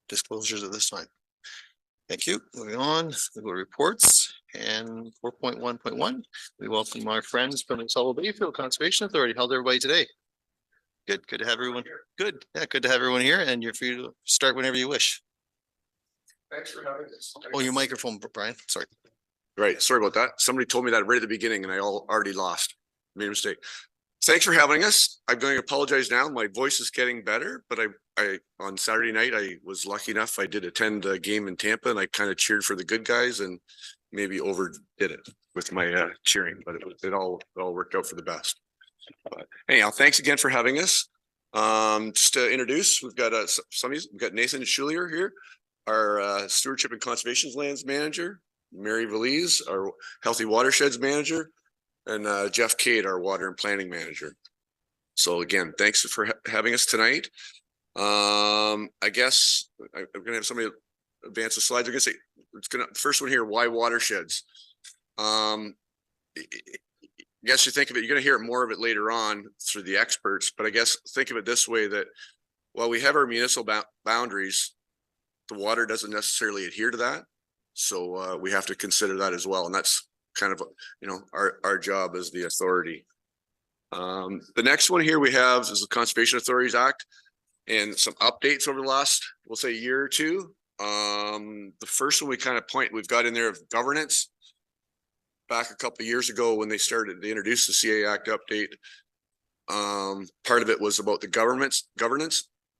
disclosures at this time. Thank you. Moving on, we go to reports and 4.1.1. We welcome our friends from the Sauble Bayfield Conservation Authority. How's everybody today? Good to have everyone. Good. Yeah, good to have everyone here, and you're free to start whenever you wish. Thanks for having us. Oh, your microphone, Brian. Sorry. Right. Sorry about that. Somebody told me that right at the beginning and I already made a mistake. Thanks for having us. I'm going to apologize now. My voice is getting better, but I on Saturday night, I was lucky enough. I did attend a game in Tampa and I kind of cheered for the good guys and maybe overdid it with my cheering, but it all worked out for the best. But anyhow, thanks again for having us. Just to introduce, we've got we've got Nathan Schulier here, our Stewardship and Conservation Lands Manager, Mary Valise, our Healthy Watersheds Manager, and Jeff Cade, our Water and Planning Manager. So again, thanks for having us tonight. I guess I'm gonna have somebody advance the slides. I'm gonna say first one here, why watersheds? I guess you think of it, you're going to hear more of it later on through the experts, but I guess think of it this way, that while we have our municipal boundaries, the water doesn't necessarily adhere to that. So we have to consider that as well. And that's kind of, our job as the authority. The next one here we have is the Conservation Authorities Act and some updates over the last, we'll say, year or two. The first one we've got in there of governance. Back a couple of years ago when they introduced the CA Act update, part of it was about the governance.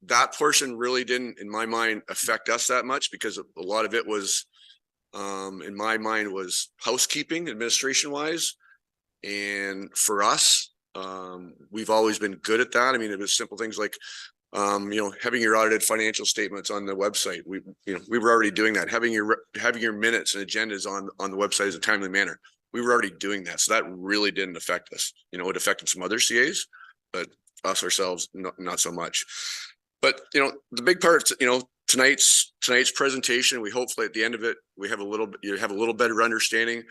That portion really didn't, in my mind, affect us that much because a lot of it was, in my mind, was housekeeping, administration wise. And for us, we've always been good at that. I mean, it was simple things like, having your audited financial statements on the website. We were already doing that. Having your minutes and agendas on the website in a timely manner. We were already doing that. So that really didn't affect us. It affected some other CAs, but us ourselves, not so much. But, the big part, tonight's presentation, we hopefully at the end of it, you have a little better understanding.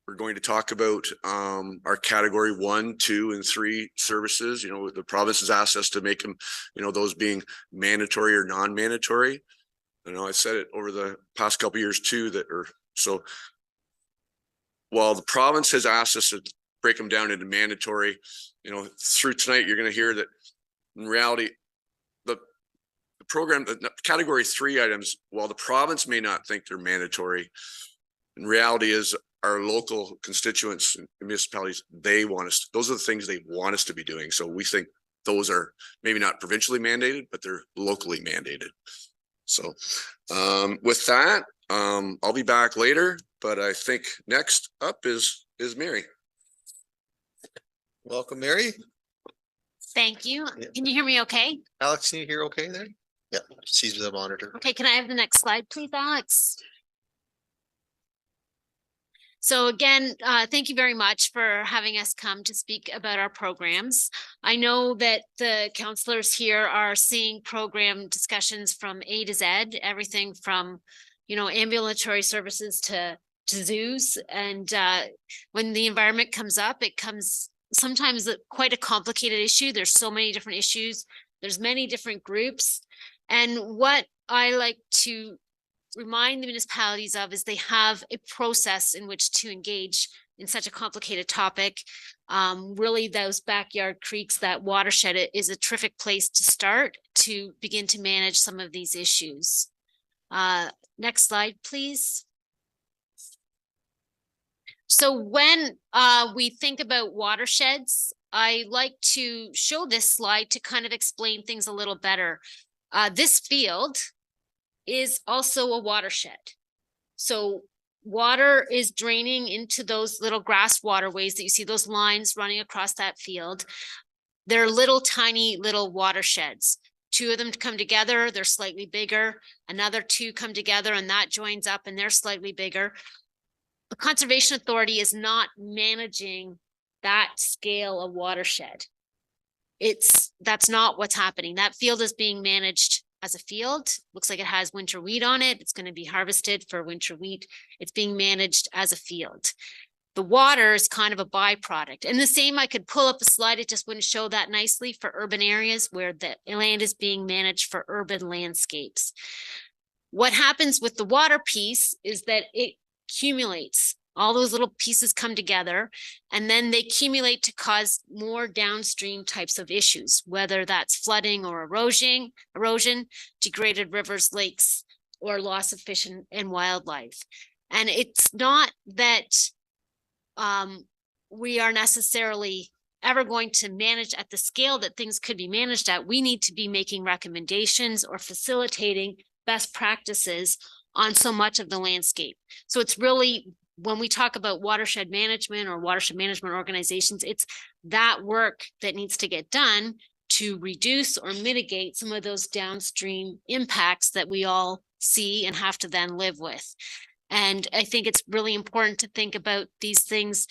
We're going to talk about our category 1, 2, and 3 services. The province has asked us to make them, those being mandatory or non-mandatory. I've said it over the past couple of years too, while the province has asked us to break them down into mandatory, through tonight, you're going to hear that in reality, the program, the category 3 items, while the province may not think they're mandatory, in reality is our local constituents and municipalities, those are the things they want us to be doing. So we think those are maybe not provincially mandated, but they're locally mandated. So with that, I'll be back later, but I think next up is Mary. Welcome, Mary. Thank you. Yeah. Can you hear me okay? Alex, can you hear okay there? Yeah, she's the monitor. Okay, can I have the next slide, please, Alex? So again, thank you very much for having us come to speak about our programs. I know that the counselors here are seeing program discussions from A to Z, everything from, ambulatory services to zoos. And when the environment comes up, it comes sometimes quite a complicated issue. There's so many different issues. There's many different groups. And what I like to remind the municipalities of is they have a process in which to engage in such a complicated topic. Really, those backyard creeks, that watershed is a terrific place to start to begin to manage some of these issues. Next slide, please. So when we think about watersheds, I like to show this slide to kind of explain things a little better. This field is also a watershed. So water is draining into those little grass waterways that you see, those lines running across that field. They're little tiny little watersheds. 2 of them come together, they're slightly bigger. Another 2 come together and that joins up and they're slightly bigger. The Conservation Authority is not managing that scale of watershed. That's not what's happening. That field is being managed as a field. Looks like it has winter wheat on it. It's going to be harvested for winter wheat. It's being managed as a field. The water is kind of a byproduct. And the same, I could pull up a slide, it just wouldn't show that nicely for urban areas where the land is being managed for urban landscapes. What happens with the water piece is that it accumulates. All those little pieces come together and then they accumulate to cause more downstream types of issues, whether that's flooding or erosion, degraded rivers, lakes, or loss of fish and wildlife. And it's not that we are necessarily ever going to manage at the scale that things could be managed at. We need to be making recommendations or facilitating best practices on so much of the landscape. So it's really, when we talk about watershed management or watershed management organizations, it's that work that needs to get done to reduce or mitigate some of those downstream impacts that we all see and have to then live with. And I think it's really important to think about these things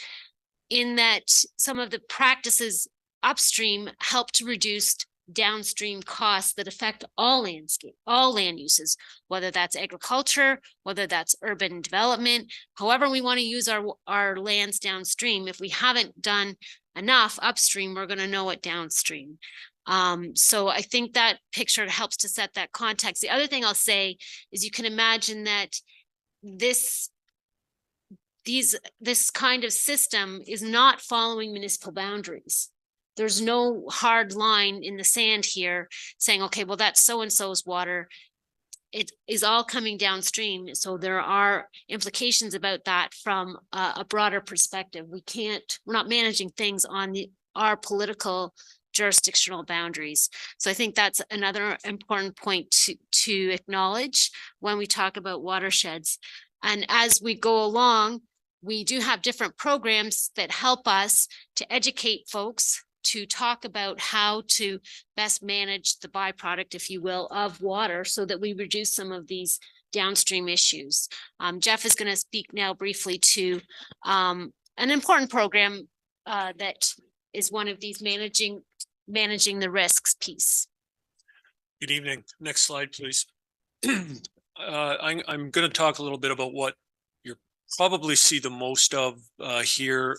in that some of the practices upstream help to reduce downstream costs that affect all land uses, whether that's agriculture, whether that's urban development, however we want to use our lands downstream. If we haven't done enough upstream, we're going to know it downstream. So I think that picture helps to set that context. The other thing I'll say is you can imagine that this kind of system is not following municipal boundaries. There's no hard line in the sand here saying, okay, well, that's so-and-so's water. It is all coming downstream. So there are implications about that from a broader perspective. We're not managing things on our political jurisdictional boundaries. So I think that's another important point to acknowledge when we talk about watersheds. And as we go along, we do have different programs that help us to educate folks to talk about how to best manage the byproduct, if you will, of water so that we reduce some of these downstream issues. Jeff is going to speak now briefly to an important program that is one of these managing the risks piece. Good evening. Next slide, please. I'm going to talk a little bit about what you probably see the most of here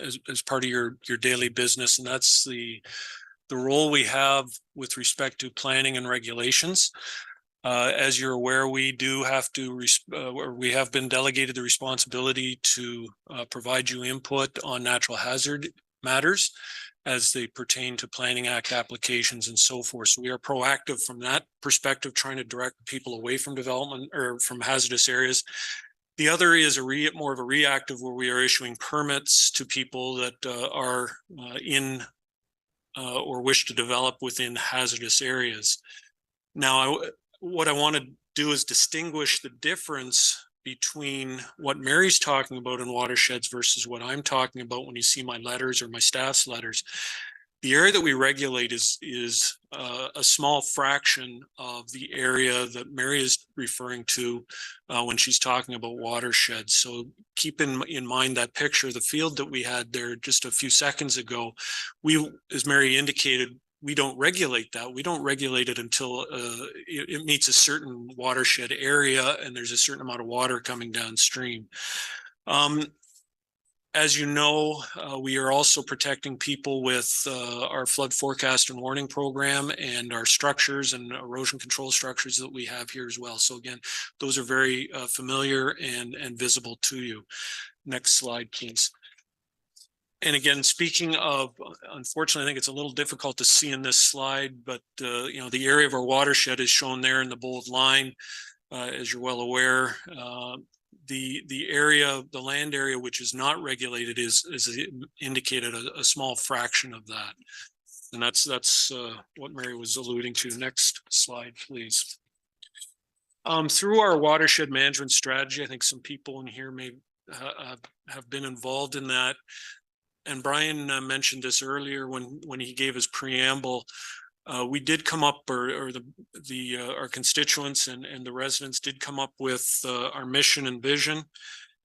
as part of your daily business, and that's the role we have with respect to planning and regulations. As you're aware, we do have to, we have been delegated the responsibility to provide you input on natural hazard matters as they pertain to Planning Act applications and so forth. So we are proactive from that perspective, trying to direct people away from development or from hazardous areas. The other is more of a reactive, where we are issuing permits to people that are in or wish to develop within hazardous areas. Now, what I want to do is distinguish the difference between what Mary's talking about in watersheds versus what I'm talking about when you see my letters or my staff's letters. The area that we regulate is a small fraction of the area that Mary is referring to when she's talking about watersheds. So keep in mind that picture, the field that we had there just a few seconds ago, as Mary indicated, we don't regulate that. We don't regulate it until it meets a certain watershed area and there's a certain amount of water coming downstream. As you know, we are also protecting people with our flood forecast and warning program and our structures and erosion control structures that we have here as well. So again, those are very familiar and visible to you. Next slide, please. And again, speaking of, unfortunately, I think it's a little difficult to see in this slide, but you know, the area of our watershed is shown there in the bold line, as you're well aware. The area, the land area which is not regulated is indicated a small fraction of that, and that's what Mary was alluding to. Next slide, please. Through our watershed management strategy, I think some people in here may have been involved in that. And Brian mentioned this earlier when he gave his preamble. We did come up, or our constituents and the residents did come up with our mission and vision,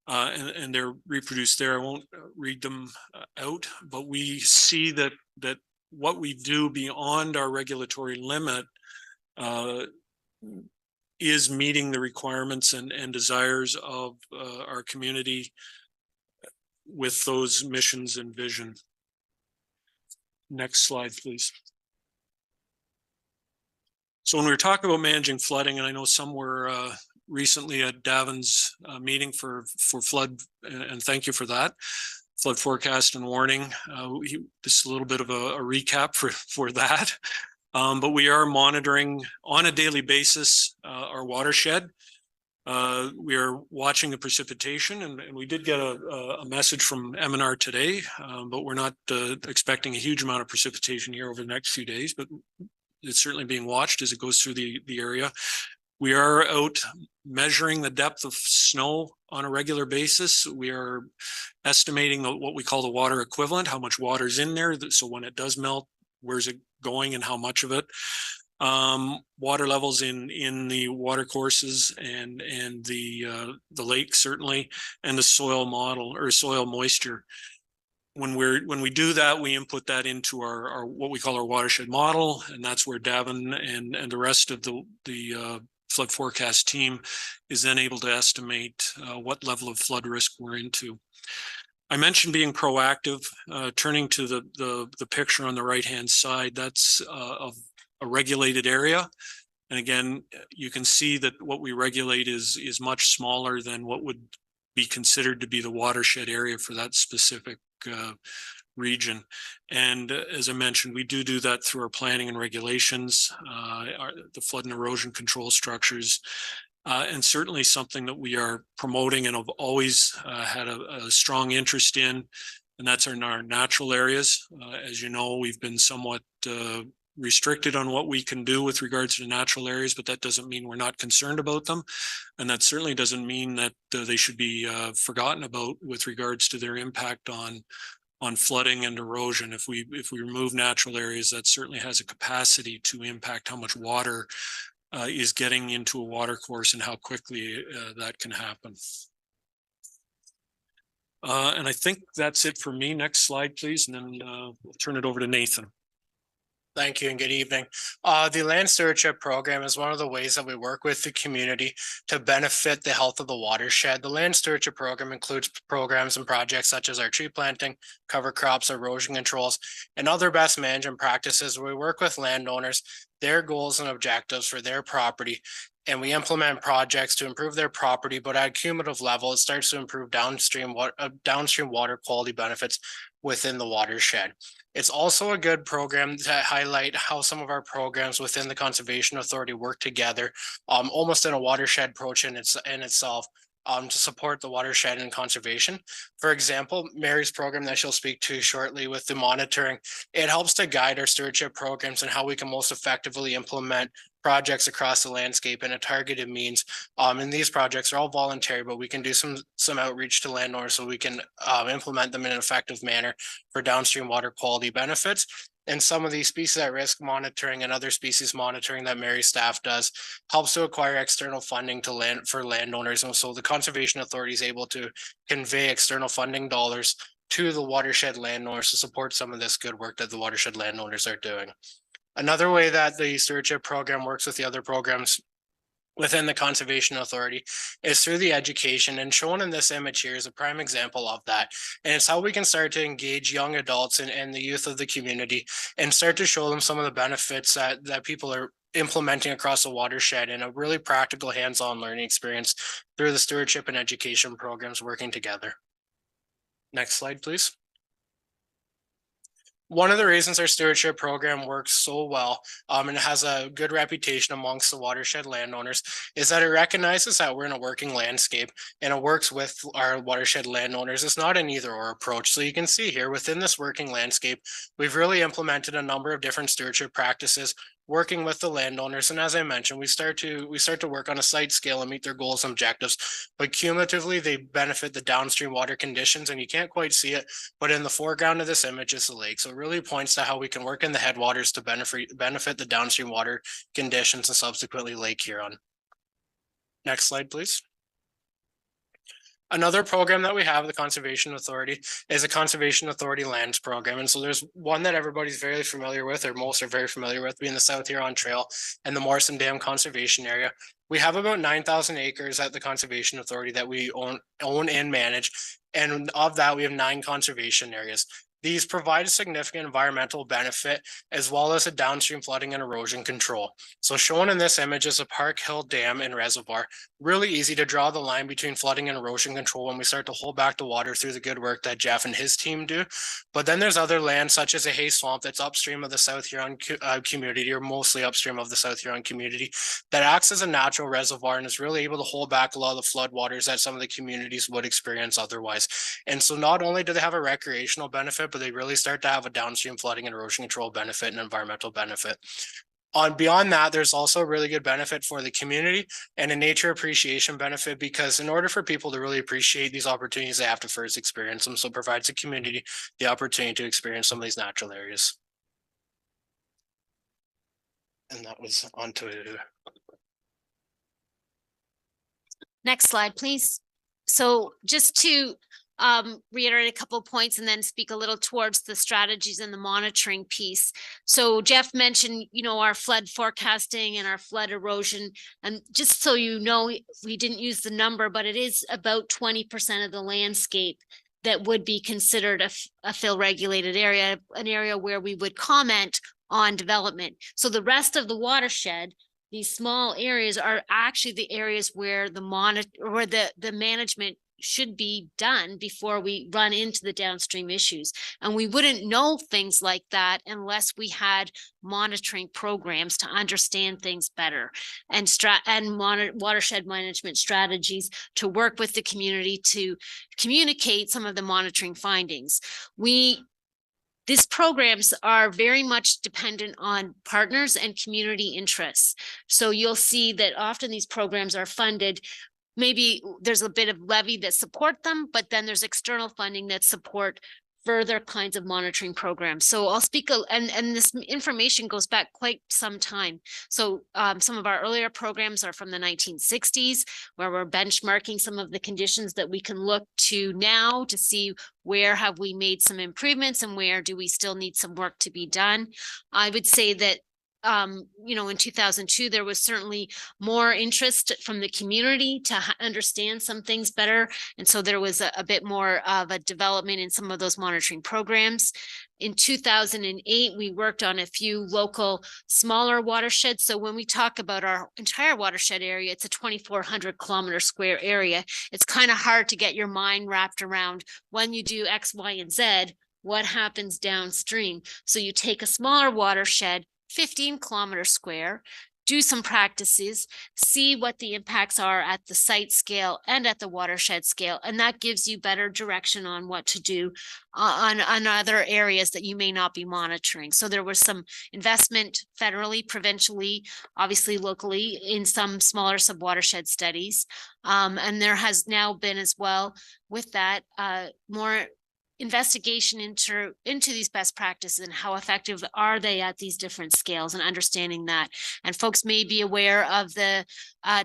and they're reproduced there. I won't read them out, but we see that what we do beyond our regulatory limit is meeting the requirements and desires of our community with those missions and vision. Next slide, please. So when we were talking about managing flooding, and I know some were recently at Davin's meeting for flood, and thank you for that. Flood forecast and warning. This is a little bit of a recap for that. But we are monitoring on a daily basis our watershed. We are watching the precipitation, and we did get a message from M&R today, but we're not expecting a huge amount of precipitation here over the next few days, but it's certainly being watched as it goes through the area. We are out measuring the depth of snow on a regular basis. We are estimating what we call the water equivalent, how much water is in there. So when it does melt, where's it going and how much of it? Water levels in the water courses and the lake certainly, and the soil model or soil moisture. When we do that, we input that into our what we call our watershed model, and that's where Davin and the rest of the flood forecast team is then able to estimate what level of flood risk we're into. I mentioned being proactive. Turning to the picture on the right hand side, that's of a regulated area. And again, you can see that what we regulate is much smaller than what would be considered to be the watershed area for that specific region. And as I mentioned, we do that through our planning and regulations, the flood and erosion control structures, and certainly something that we are promoting and have always had a strong interest in, and that's in our natural areas. As you know, we've been somewhat restricted on what we can do with regards to natural areas, but that doesn't mean we're not concerned about them. And that certainly doesn't mean that they should be forgotten about with regards to their impact on flooding and erosion. If we remove natural areas, that certainly has a capacity to impact how much water is getting into a water course and how quickly that can happen. And I think that's it for me. Next slide, please. And then we'll turn it over to Nathan. Thank you and good evening. The Land Stewardship Program is one of the ways that we work with the community to benefit the health of the watershed. The Land Stewardship Program includes programs and projects such as our tree planting, cover crops, erosion controls, and other best management practices where we work with landowners, their goals and objectives for their property, and we implement projects to improve their property, but at a cumulative level, it starts to improve downstream water quality benefits within the watershed. It's also a good program to highlight how some of our programs within the Conservation Authority work together, almost in a watershed approach in itself, to support the watershed and conservation. For example, Mary's program that she'll speak to shortly with the monitoring, it helps to guide our stewardship programs and how we can most effectively implement projects across the landscape in a targeted means. And these projects are all voluntary, but we can do some outreach to landowners so we can implement them in an effective manner for downstream water quality benefits. And some of these species at risk monitoring and other species monitoring that Mary's staff does helps to acquire external funding for landowners. And so the Conservation Authority is able to convey external funding dollars to the watershed landowners to support some of this good work that the watershed landowners are doing. Another way that the stewardship program works with the other programs within the Conservation Authority is through the education, and shown in this image here is a prime example of that. And it's how we can start to engage young adults and the youth of the community and start to show them some of the benefits that people are implementing across the watershed in a really practical hands-on learning experience through the stewardship and education programs working together. Next slide, please. One of the reasons our stewardship program works so well and has a good reputation amongst the watershed landowners is that it recognizes that we're in a working landscape and it works with our watershed landowners. It's not an either or approach. So you can see here within this working landscape, we've really implemented a number of different stewardship practices working with the landowners. And as I mentioned, we start to work on a site scale and meet their goals and objectives, but cumulatively they benefit the downstream water conditions, and you can't quite see it, but in the foreground of this image is the lake. So it really points to how we can work in the headwaters to benefit the downstream water conditions and subsequently Lake Huron. Next slide, please. Another program that we have, the Conservation Authority, is a Conservation Authority lands program. And so there's one that everybody's very familiar with, or most are very familiar with, being the South Huron Trail and the Morrison Dam Conservation Area. We have about 9,000 acres at the Conservation Authority that we own and manage. And of that, we have 9 conservation areas. These provide a significant environmental benefit as well as a downstream flooding and erosion control. So shown in this image is a Park Hill Dam and Reservoir. Really easy to draw the line between flooding and erosion control when we start to hold back the water through the good work that Jeff and his team do. But then there's other land such as a hay swamp that's upstream of the South Huron community, or mostly upstream of the South Huron community, that acts as a natural reservoir and is really able to hold back a lot of the flood waters that some of the communities would experience otherwise. And so not only do they have a recreational benefit, but they really start to have a downstream flooding and erosion control benefit and environmental benefit. Beyond that, there's also a really good benefit for the community and a nature appreciation benefit, because in order for people to really appreciate these opportunities, they have to first experience them. So it provides the community the opportunity to experience some of these natural areas. And that was onto Next slide, please. So just to reiterate a couple of points and then speak a little towards the strategies and the monitoring piece. So Jeff mentioned, you know, our flood forecasting and our flood erosion. And just so you know, we didn't use the number, but it is about 20% of the landscape that would be considered a fill regulated area, an area where we would comment on development. So the rest of the watershed, these small areas, are actually the areas where the management should be done before we run into the downstream issues. And we wouldn't know things like that unless we had monitoring programs to understand things better, and watershed management strategies to work with the community to communicate some of the monitoring findings. These programs are very much dependent on partners and community interests. So you'll see that often these programs are funded. Maybe there's a bit of levy that support them, but then there's external funding that support further kinds of monitoring programs. So I'll speak, and this information goes back quite some time. So some of our earlier programs are from the 1960s, where we're benchmarking some of the conditions that we can look to now to see where have we made some improvements and where do we still need some work to be done. I would say that you know, in 2002, there was certainly more interest from the community to understand some things better. And so there was a bit more of a development in some of those monitoring programs. In 2008, we worked on a few local smaller watersheds. So when we talk about our entire watershed area, it's a 2,400 kilometer square area. It's kind of hard to get your mind wrapped around when you do X, Y, and Z, what happens downstream. So you take a smaller watershed, 15 kilometers square, do some practices, see what the impacts are at the site scale and at the watershed scale. And that gives you better direction on what to do on other areas that you may not be monitoring. So there was some investment federally, provincially, obviously locally in some smaller subwatershed studies. And there has now been as well with that more investigation into these best practices and how effective are they at these different scales, and understanding that. And folks may be aware of the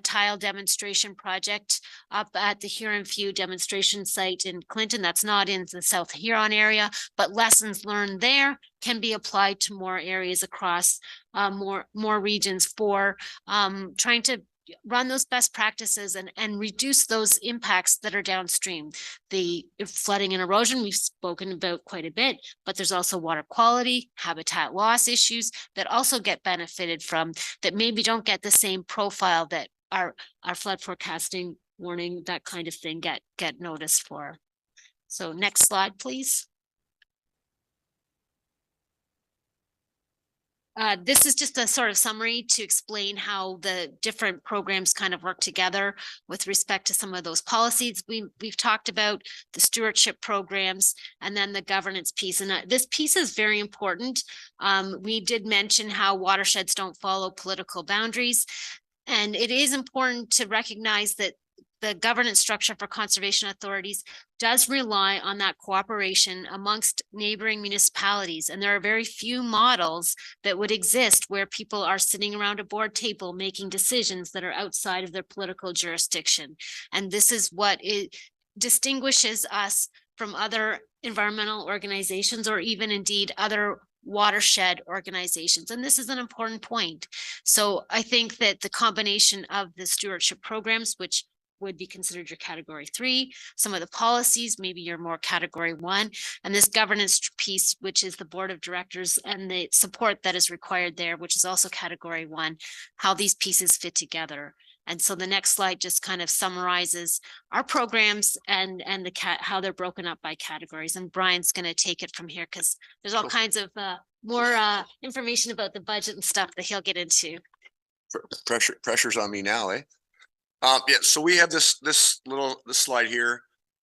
tile demonstration project up at the Huron View demonstration site in Clinton. That's not in the South Huron area, but lessons learned there can be applied to more areas across more regions for trying to run those best practices and reduce those impacts that are downstream. The flooding and erosion we've spoken about quite a bit, but there's also water quality, habitat loss issues that also get benefited from, that maybe don't get the same profile that our flood forecasting, warning, that kind of thing get noticed for. So next slide, please. This is just a sort of summary to explain how the different programs kind of work together with respect to some of those policies we've talked about, the stewardship programs, and then the governance piece. And this piece is very important. We did mention how watersheds don't follow political boundaries. And it is important to recognize that the governance structure for conservation authorities does rely on that cooperation amongst neighboring municipalities. And there are very few models that would exist where people are sitting around a board table making decisions that are outside of their political jurisdiction. And this is what it distinguishes us from other environmental organizations, or even indeed other watershed organizations. And this is an important point. So I think that the combination of the stewardship programs, which would be considered your category 3. Some of the policies, maybe you're more category 1. And this governance piece, which is the board of directors and the support that is required there, which is also category 1, how these pieces fit together. And so the next slide just kind of summarizes our programs and how they're broken up by categories. And Brian's going to take it from here because there's all kinds of more information about the budget and stuff that he'll get into. Pressure's on me now, eh? Yeah, so we have this slide here.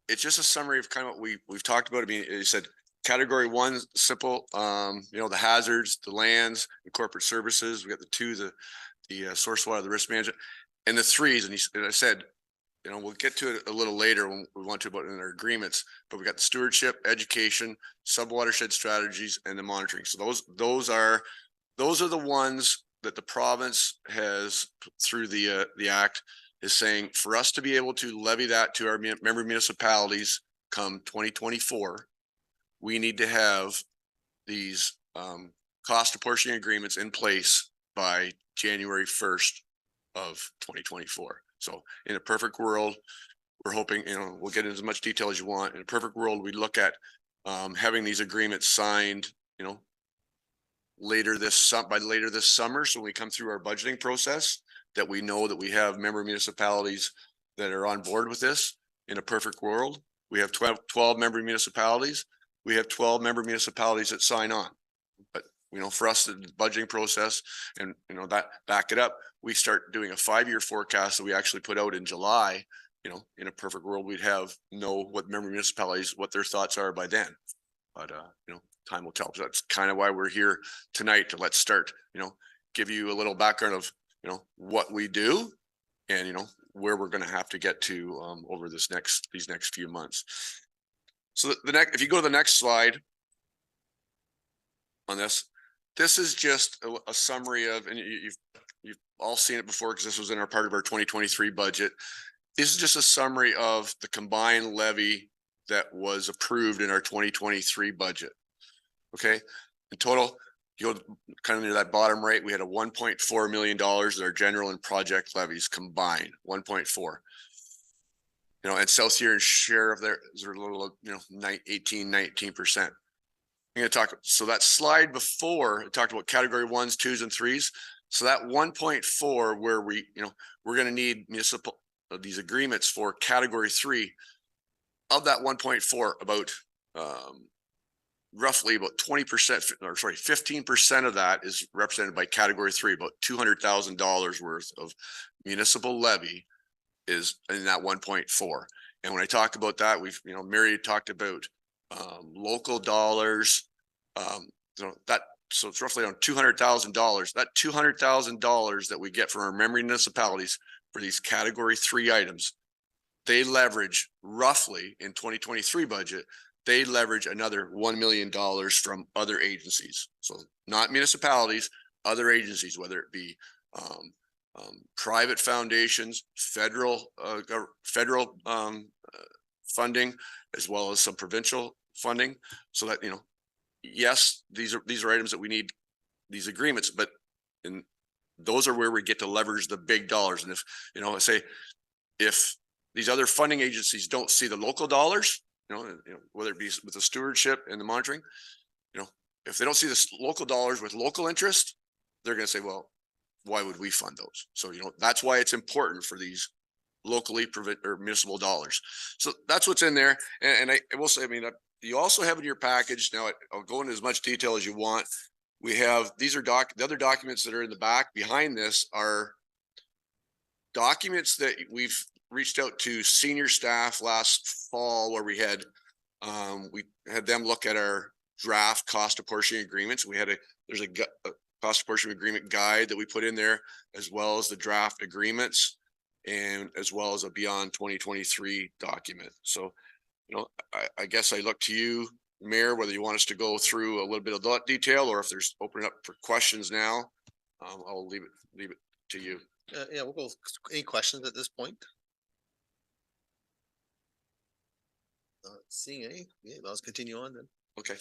It's just a summary of kind of what we've talked about. I mean, you said category 1, simple, the hazards, the lands, and corporate services. We got the 2, the source water, the risk management, and the 3s. And I said, we'll get to it a little later when we want to about in our agreements, but we got the stewardship, education, sub-watershed strategies, and the monitoring. So those are the ones that the province has through the act is saying for us to be able to levy that to our member municipalities come 2024, we need to have these cost apportioning agreements in place by January 1st of 2024. So in a perfect world, we're hoping, we'll get into as much detail as you want. In a perfect world, we look at having these agreements signed, later this summer. So when we come through our budgeting process, that we know that we have member municipalities that are on board with this. In a perfect world, we have 12 member municipalities. We have 12 member municipalities that sign on. But for us, the budgeting process and that back it up, we start doing a 5-year forecast that we actually put out in July. In a perfect world, we'd know what member municipalities, what their thoughts are by then. But time will tell. So that's kind of why we're here tonight, to let's start, give you a little background of what we do and where we're going to have to get to over these next few months. So if you go to the next slide on this is just a summary of, and you've all seen it before because this was in our part of our 2023 budget. This is just a summary of the combined levy that was approved in our 2023 budget. Okay, in total, you go kind of near that bottom right, we had a $1.4 million that are general and project levies combined, 1.4. And South Huron's share of their is a little, 19%. I'm going to talk. So that slide before it talked about category 1s, 2s, and 3s. So that 1.4, where we're going to need municipal these agreements for category 3. Of that 1.4, about roughly about 20%, or sorry, 15% of that is represented by category 3. About $200,000 worth of municipal levy is in that 1.4. And when I talk about that, we've, Mary talked about local dollars, so it's roughly on $200,000. That $200,000 that we get from our member municipalities for these category 3 items, they leverage roughly in 2023 budget, they leverage another $1 million from other agencies. So not municipalities, other agencies, whether it be private foundations, federal funding, as well as some provincial funding. So that, yes, these are items that we need these agreements, but those are where we get to leverage the big dollars. And if, I say, if these other funding agencies don't see the local dollars, whether it be with the stewardship and the monitoring, if they don't see the local dollars with local interest, they're going to say, well, why would we fund those? So, that's why it's important for these locally or municipal dollars. So that's what's in there. And I will say, you also have in your package, now I'll go into as much detail as you want. We have, these are the other documents that are in the back behind this are documents that we've reached out to senior staff last fall, where we had them look at our draft cost apportioning agreements. There's a cost apportioning agreement guide that we put in there, as well as the draft agreements, and as well as a beyond 2023 document. So, I guess I look to you, Mayor, whether you want us to go through a little bit of that detail, or if there's opening up for questions now, I'll leave it to you. Yeah, we'll go. Any questions at this point? Seeing any? Yeah, let's continue on then. Okay.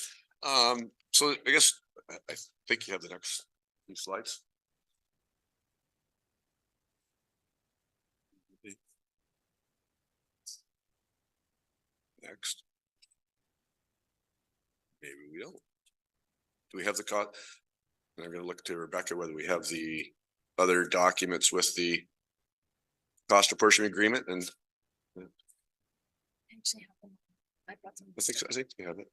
So I guess I think you have the next few slides. Next. Maybe we don't. Do we have the cost? I'm gonna look to Rebecca whether we have the other documents with the cost apportionment agreement, and I think we have it.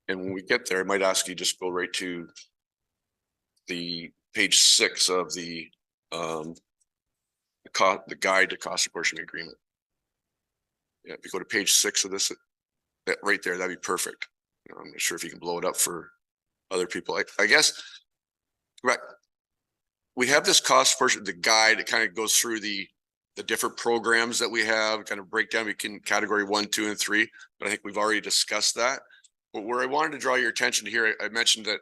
And when we get there, I might ask you just go right to the page 6 of the guide to cost apportionment agreement. Yeah, if you go to page 6 of this, that right there, that'd be perfect. I'm not sure if you can blow it up for other people. I guess, right. We have this cost portion, the guide, it kind of goes through the different programs that we have, kind of break down, we can category 1, 2, and 3, but I think we've already discussed that. But where I wanted to draw your attention to here, I mentioned that,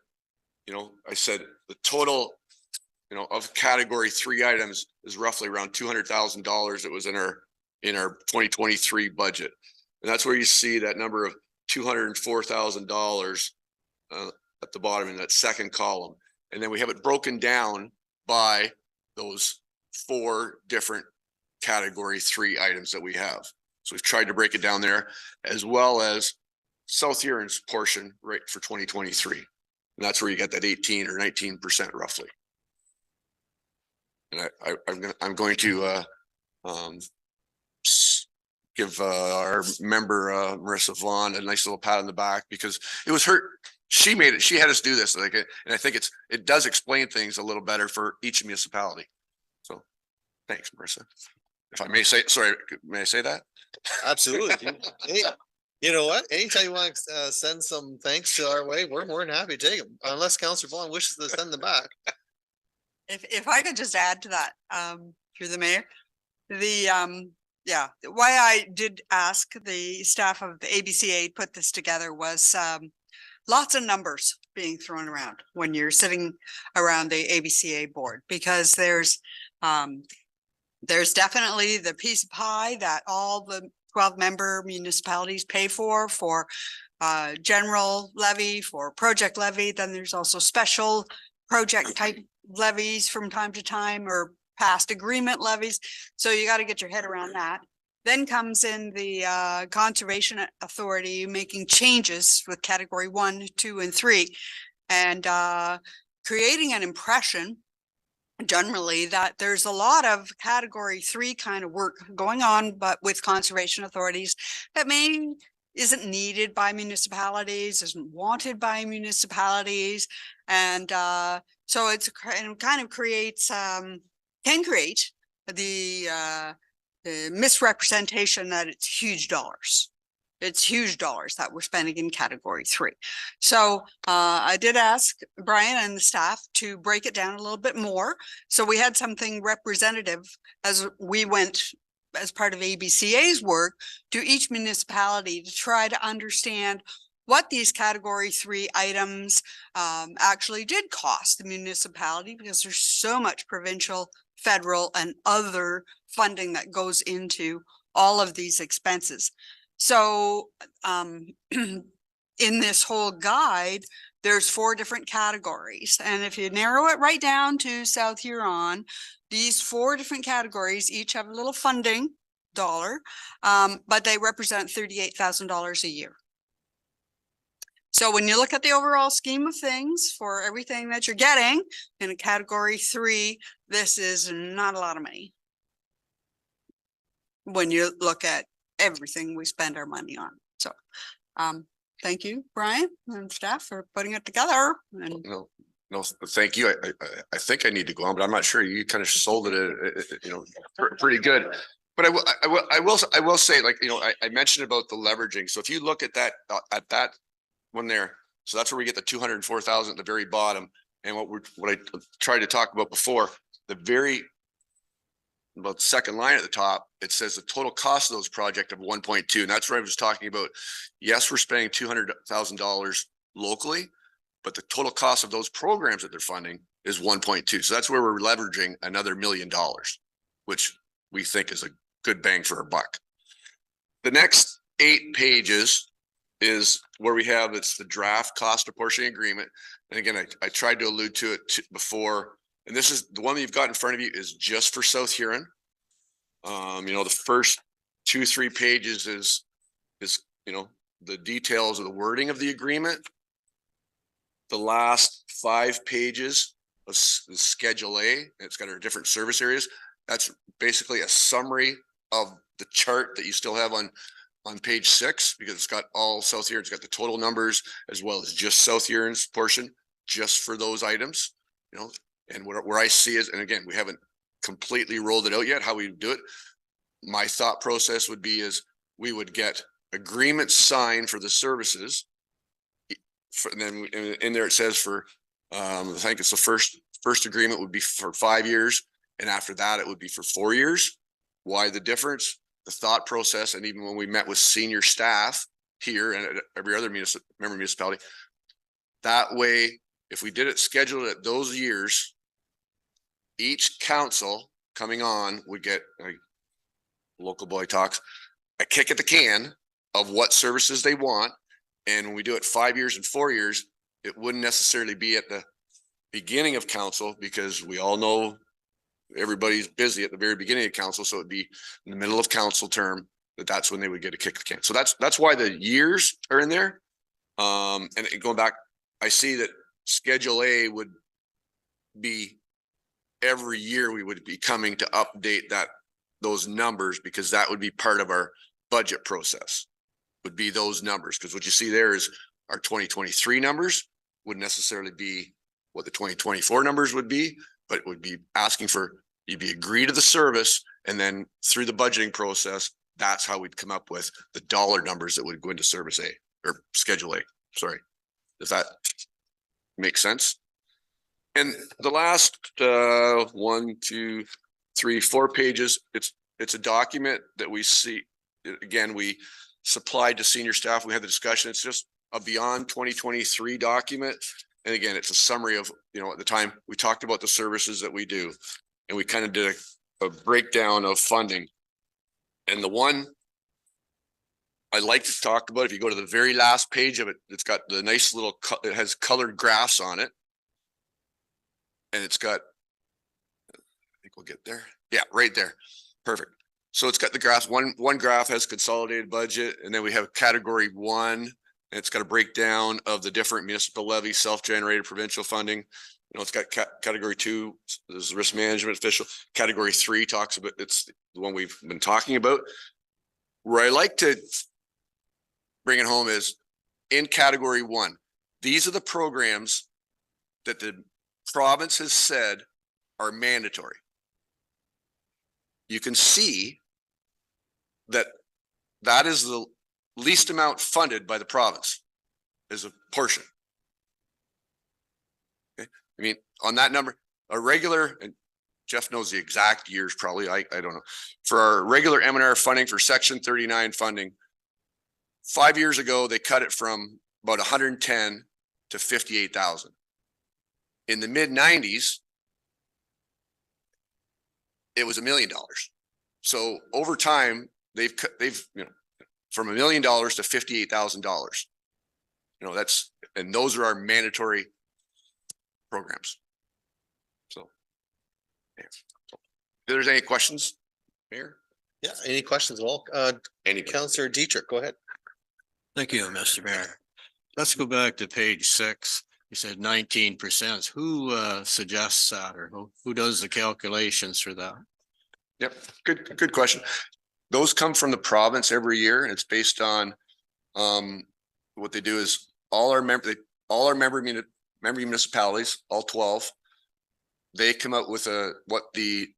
I said the total, of category 3 items is roughly around $200,000 that was in our 2023 budget. And that's where you see that number of $204,000 at the bottom in that second column. And then we have it broken down by those 4 different category 3 items that we have. So we've tried to break it down there, as well as South Huron's portion right for 2023. And that's where you get that 18 or 19% roughly. And I'm going to give our member Marissa Vaughn a nice little pat on the back, because it was her. She made it. She had us do this, and I think it does explain things a little better for each municipality. So, thanks, Marissa. If I may say, sorry, may I say that? Absolutely. Hey, you know what? Anytime you want to send some thanks to our way, we're more than happy to take them, unless Councillor Vaughn wishes to send them back. If I could just add to that, through the mayor, why I did ask the staff of the ABCA put this together was lots of numbers being thrown around when you're sitting around the ABCA board, because there's definitely the piece of pie that all the 12 member municipalities pay for general levy, for project levy. Then there's also special project type levies from time to time, or past agreement levies. So you got to get your head around that. Then comes in the Conservation Authority making changes with category 1, 2, and 3, and creating an impression generally that there's a lot of category 3 kind of work going on, but with conservation authorities that isn't needed by municipalities, isn't wanted by municipalities. And so it kind of creates, can create the misrepresentation that it's huge dollars. It's huge dollars that we're spending in category 3. So I did ask Brian and the staff to break it down a little bit more. So we had something representative as we went as part of ABCA's work to each municipality to try to understand what these category 3 items actually did cost the municipality, because there's so much provincial, federal, and other funding that goes into all of these expenses. So in this whole guide, there's 4 different categories. And if you narrow it right down to South Huron, these 4 different categories each have a little funding dollar, but they represent $38,000 a year. So when you look at the overall scheme of things for everything that you're getting in a category 3, this is not a lot of money when you look at everything we spend our money on. So thank you, Brian and staff, for putting it together. And no, thank you. I think I need to go on, but I'm not sure. You kind of sold it, pretty good. But I will say, like, I mentioned about the leveraging. So if you look at that one there, so that's where we get the 204,000 at the very bottom. And what I tried to talk about before, about the second line at the top, it says the total cost of those projects of 1.2. And that's what I was talking about. Yes, we're spending $200,000 locally, but the total cost of those programs that they're funding is 1.2. So that's where we're leveraging another $1 million, which we think is a good bang for a buck. The next 8 pages is where we have, it's the draft cost apportioning agreement. And again, I tried to allude to it before, and this is the one that you've got in front of you is just for South Huron. You know, the first 2-3 pages is, you know, the details of the wording of the agreement. The last 5 pages of Schedule A, it's got our different service areas. That's basically a summary of the chart that you still have on page 6, because it's got all South Huron, it's got the total numbers as well as just South Huron's portion, just for those items, you know. And where I see is, and again, we haven't completely rolled it out yet, how we do it. My thought process would be is we would get agreements signed for the services. And then in there it says for, I think it's the first agreement would be for 5 years. And after that, it would be for 4 years. Why the difference? The thought process. And even when we met with senior staff here and at every other member municipality, that way, if we did it scheduled at those years, each council coming on would get, local boy talks, a kick at the can of what services they want. And when we do it 5 years and 4 years, it wouldn't necessarily be at the beginning of council, because we all know everybody's busy at the very beginning of council. So it'd be in the middle of council term that's when they would get a kick at the can. So that's why the years are in there. And going back, I see that Schedule A would be every year we would be coming to update those numbers, because that would be part of our budget process, would be those numbers. Because what you see there is our 2023 numbers wouldn't necessarily be what the 2024 numbers would be, but it would be asking for, you'd be agree to the service. And then through the budgeting process, that's how we'd come up with the dollar numbers that would go into Service A or Schedule A. Sorry. Does that make sense? And the last 1, 2, 3, 4 pages, it's a document that we see, again, we supplied to senior staff. We had the discussion. It's just a beyond 2023 document. And again, it's a summary of, you know, at the time we talked about the services that we do, and we kind of did a breakdown of funding. And the one I like to talk about, if you go to the very last page of it, it's got the nice little, it has colored graphs on it. And it's got, I think we'll get there. Yeah, right there. Perfect. So it's got the graphs. One graph has consolidated budget, and then we have category 1, and it's got a breakdown of the different municipal levies, self-generated provincial funding. You know, it's got category 2, there's risk management official. Category 3 talks about, it's the one we've been talking about. Where I like to bring it home is in category 1, these are the programs that the province has said are mandatory. You can see that that is the least amount funded by the province as a portion. Okay. I mean, on that number, a regular, and Jeff knows the exact years probably, I don't know. For our regular M&R funding for Section 39 funding, 5 years ago, they cut it from about 110 to 58,000. In the mid 90s, it was $1 million. So over time, they've you know, from $1 million to $58,000. You know, that's, and those are our mandatory programs. So, yeah. If there's any questions, Mayor? Yeah, any questions at all? Councillor Dietrich, go ahead. Thank you, Mr. Mayor. Let's go back to page 6. You said 19%. Who suggests that, or who does the calculations for that? Yep, good question. Those come from the province every year, and it's based on what they do is all our member municipalities, all 12, they come up with what the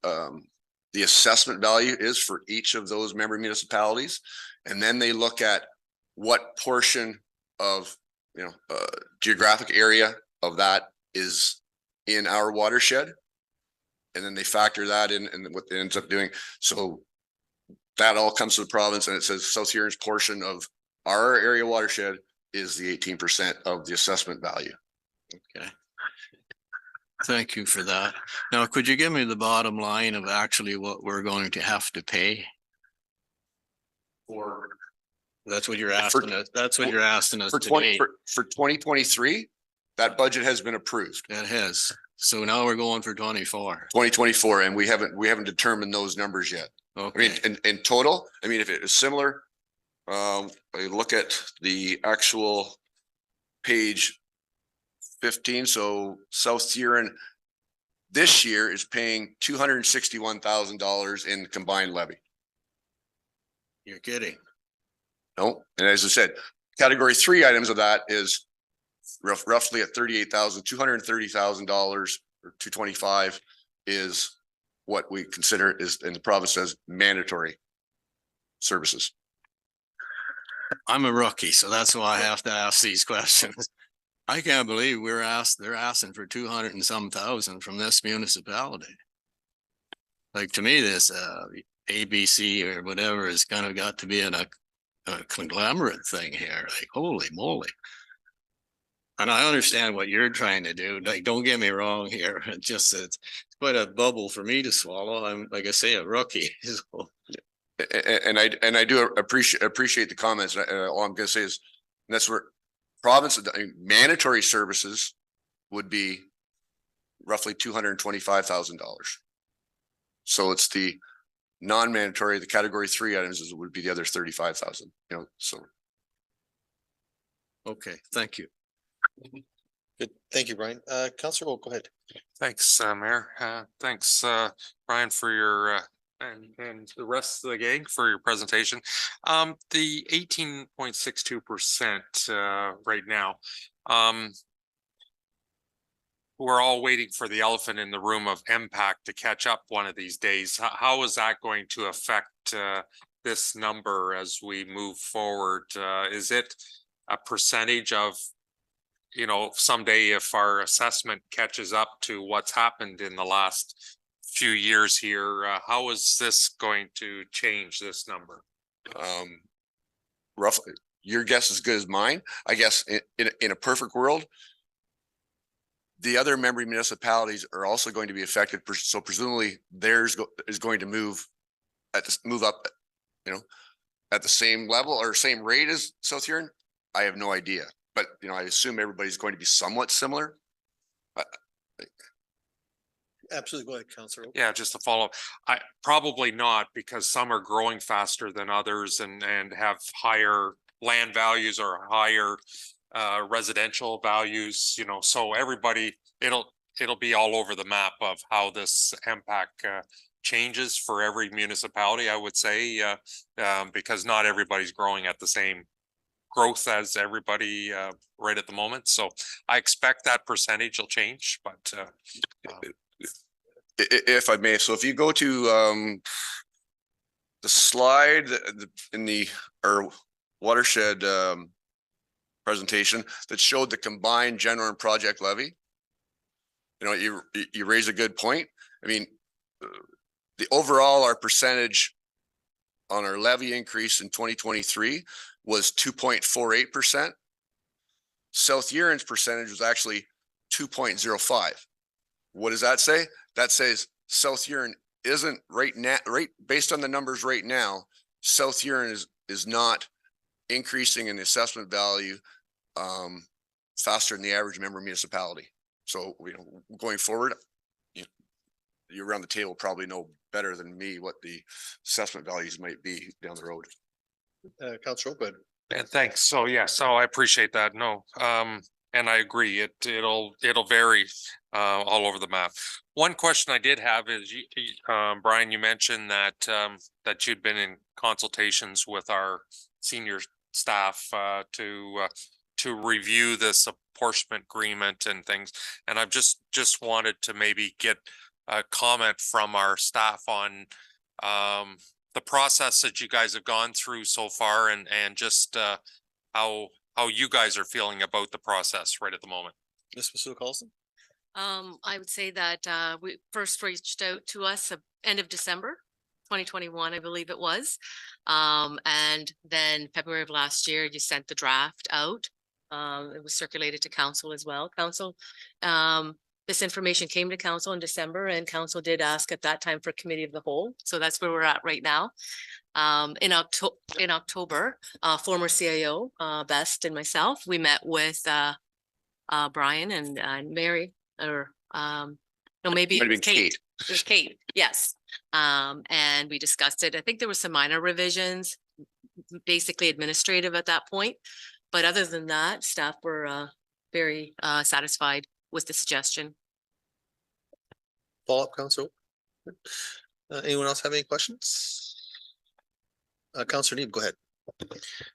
assessment value is for each of those member municipalities, and then they look at what portion of, you know, geographic area of that is in our watershed, and then they factor that in and what it ends up doing. So that all comes to the province, and it says South Huron's portion of our area watershed is the 18% of the assessment value. Okay. Thank you for that. Now, could you give me the bottom line of actually what we're going to have to pay? That's what you're asking us. That's what you're asking us For twenty, today. for 2023, that budget has been approved. That has. So now we're going for 24. 2024, and we haven't determined those numbers yet. I mean, Okay. in total, I mean, if it is similar, I look at the actual page 15, so South Huron this year is paying $261,000 in combined levy. You're kidding. No, and as I said, category 3 items of that is roughly at $38,000, $230,000 or 225 is what we consider is in the province as mandatory services. I'm a rookie, so that's why I have to ask these questions. I can't believe they're asking for 200 and some thousand from this municipality. Like, to me, this ABC or whatever has kind of got to be in a conglomerate thing here. Like, holy moly. And I understand what you're trying to do. Like, don't get me wrong here. It's quite a bubble for me to swallow. I'm, like I say, a rookie. So, And I do appreciate the comments. All I'm gonna say is that's where province mandatory services would be roughly $225,000. So it's the non-mandatory, the category 3 items would be the other 35,000, you know, so. okay, thank you. Good. Thank you, Brian. Councillor, go ahead. Thanks, Mayor. Thanks, Brian, for your and the rest of the gang for your presentation. The 18.62% right now. We're all waiting for the elephant in the room of MPAC to catch up one of these days. How is that going to affect this number as we move forward? Is it a percentage of, you know, someday if our assessment catches up to what's happened in the last few years here, how is this going to change this number? Roughly, your guess is as good as mine. I guess in a perfect world, the other member municipalities are also going to be affected. So presumably theirs is going to move up, you know, at the same level or same rate as South Huron. I have no idea, but you know, I assume everybody's going to be somewhat similar. Absolutely. Go ahead, Councillor. Yeah, just to follow up, I probably not, because some are growing faster than others and have higher land values or higher residential values, you know, so everybody, it'll be all over the map of how this MPAC changes for every municipality, I would say, because not everybody's growing at the same growth as everybody right at the moment. So I expect that percentage will change, but If I may, so if you go to the slide in the watershed presentation that showed the combined general and project levy, you know, you raise a good point. I mean, the overall our percentage on our levy increase in 2023 was 2.48%. South Huron's percentage was actually 2.05. What does that say? That says South Huron isn't right now, based on the numbers right now, South Huron is not increasing in the assessment value faster than the average member municipality. So, you know, going forward, you around the table probably know better than me what the assessment values might be down the road. Councillor, go ahead. and thanks. So yeah, so I appreciate that. No, and I agree. It'll vary all over the map. One question I did have is, Brian, you mentioned that that you'd been in consultations with our senior staff to review this apportionment agreement and things. And I've just wanted to maybe get a comment from our staff on the process that you guys have gone through so far, and just how you guys are feeling about the process right at the moment. Ms. Sue Carlson. I would say that we first reached out to us end of December 2021, I believe it was. And then February of last year, you sent the draft out. It was circulated to council as well. Council this information came to council in December, and council did ask at that time for committee of the whole. So that's where we're at right now. In October, former CIO, Best and myself, we met with Brian and Mary, or no, maybe Might have it was been Kate. It was Kate, yes. And we discussed it. I think there were some minor revisions, basically administrative at that point. But other than that, staff were very satisfied with the suggestion. Follow-up, Council? Anyone else have any questions? Councilor Neeb, go ahead.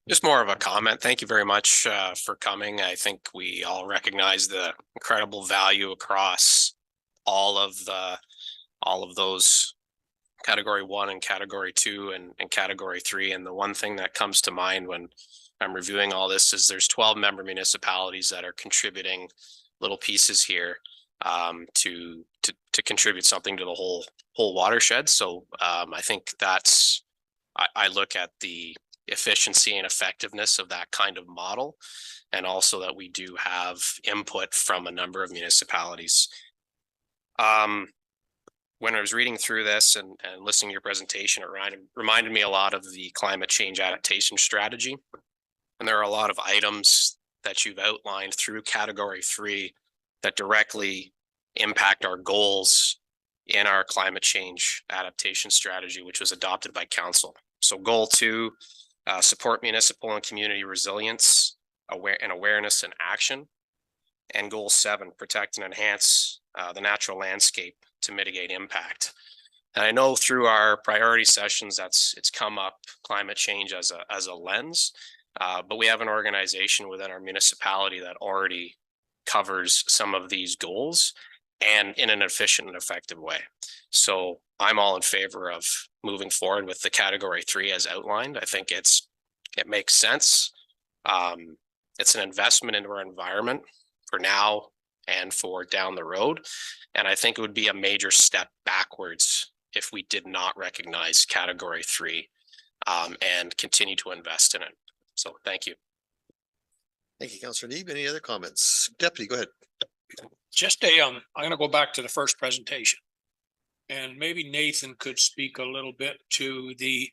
Just more of a comment. Thank you very much for coming. I think we all recognize the incredible value across all of those category 1 and category 2 and category 3. And the one thing that comes to mind when I'm reviewing all this is there's 12 member municipalities that are contributing little pieces here to contribute something to the whole watershed. So I think I look at the efficiency and effectiveness of that kind of model, and also that we do have input from a number of municipalities. When I was reading through this and listening to your presentation, it reminded me a lot of the climate change adaptation strategy. And there are a lot of items that you've outlined through category 3 that directly impact our goals in our climate change adaptation strategy, which was adopted by council. So goal 2, support municipal and community resilience, awareness and action. And goal 7, protect and enhance the natural landscape to mitigate impact. And I know through our priority sessions, it's come up, climate change as a lens, but we have an organization within our municipality that already covers some of these goals and in an efficient and effective way. So I'm all in favor of moving forward with the category 3 as outlined. I think it makes sense. It's an investment into our environment for now and for down the road. And I think it would be a major step backwards if we did not recognize category 3 and continue to invest in it. So thank you. Thank you, Councilor Neeb. Any other comments? Deputy, go ahead. Just I'm gonna go back to the first presentation. And maybe Nathan could speak a little bit to the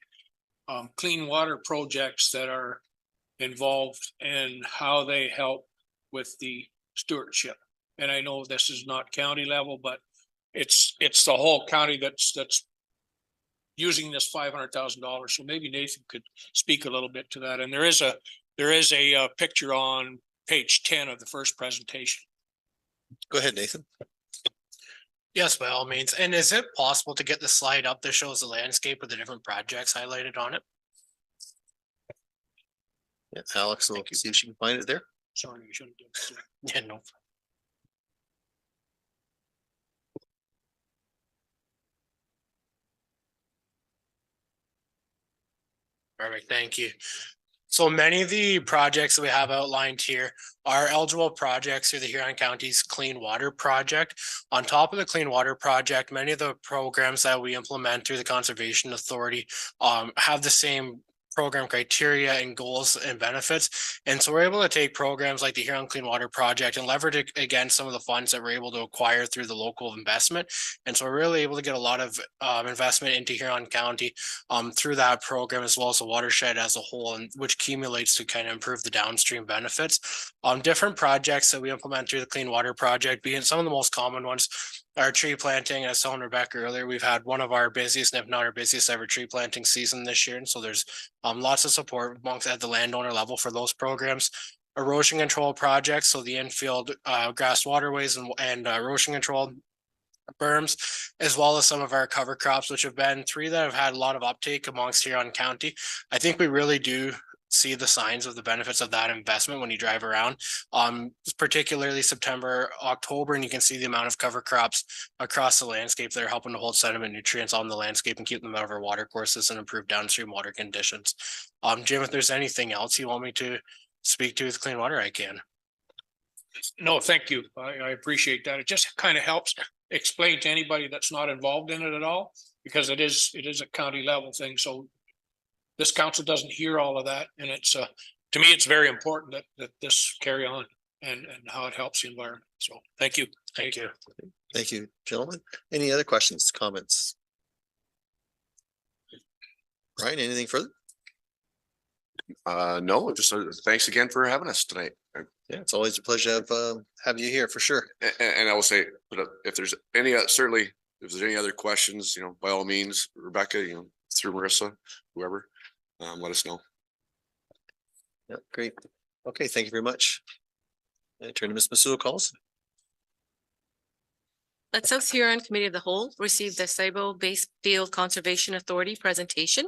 clean water projects that are involved and how they help with the stewardship. And I know this is not county level, but it's the whole county that's using this $500,000. So maybe Nathan could speak a little bit to that. And there is a picture on page 10 of the first presentation. Go ahead, Nathan. Yes, by all means. And is it possible to get the slide up that shows the landscape with the different projects highlighted on it? Yeah, Alex will see if she can find it there. Sorry, you shouldn't do it. Yeah, no. Perfect, thank you. So many of the projects that we have outlined here are eligible projects through the Huron County's Clean Water Project. On top of the Clean Water Project, many of the programs that we implement through the Conservation Authority have the same program criteria and goals and benefits. And so we're able to take programs like the Huron Clean Water Project and leverage it against some of the funds that we're able to acquire through the local investment. And so we're really able to get a lot of investment into Huron County through that program, as well as the watershed as a whole, and which accumulates to kind of improve the downstream benefits. Different projects that we implement through the Clean Water Project, being some of the most common ones, our tree planting. As I told Rebecca earlier, we've had one of our busiest, if not our busiest ever tree planting season this year. And so there's lots of support amongst at the landowner level for those programs. Erosion control projects, so the infield grass waterways and erosion control berms, as well as some of our cover crops, which have been 3 that have had a lot of uptake amongst Huron County. I think we really do see the signs of the benefits of that investment when you drive around, particularly September, October, and you can see the amount of cover crops across the landscape that are helping to hold sediment nutrients on the landscape and keep them out of our water courses and improve downstream water conditions. Jim, if there's anything else you want me to speak to with clean water, I can. No, thank you. I appreciate that. It just kind of helps explain to anybody that's not involved in it at all, because it is a county level thing. So this council doesn't hear all of that. And it's to me, it's very important that this carry on. and how it helps the environment. So thank you. Thank you. Thank you, gentlemen. Any other questions, comments? Brian, anything further? No, just thanks again for having us tonight. Yeah, it's always a pleasure of have you here for sure. And I will say, but if there's any, certainly, if there's any other questions, you know, by all means, Rebecca, you know, through Marissa, whoever, let us know. Yeah, great. Okay, thank you very much. I turn to Ms. Masuda calls. Let South Huron Committee of the Whole receive the Sabo Base Field Conservation Authority presentation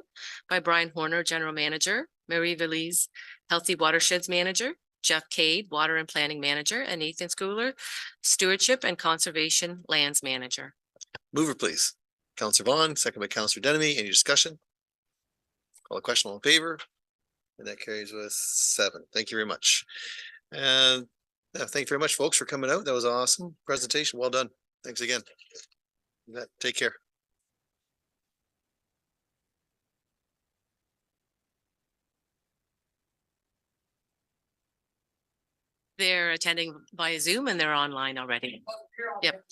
by Brian Horner, General Manager, Marie Valise, Healthy Watersheds Manager, Jeff Cade, Water and Planning Manager, and Ethan Schooler, Stewardship and Conservation Lands Manager. Mover, please. Counselor Vaughn, second by Counselor Denemy. Any discussion? Call a question, all in favor? And that carries with 7. Thank you very much. And yeah, thank you very much, folks, for coming out. That was an awesome presentation. Well done. Thanks again. Take care. They're attending via Zoom and they're online already. Yep.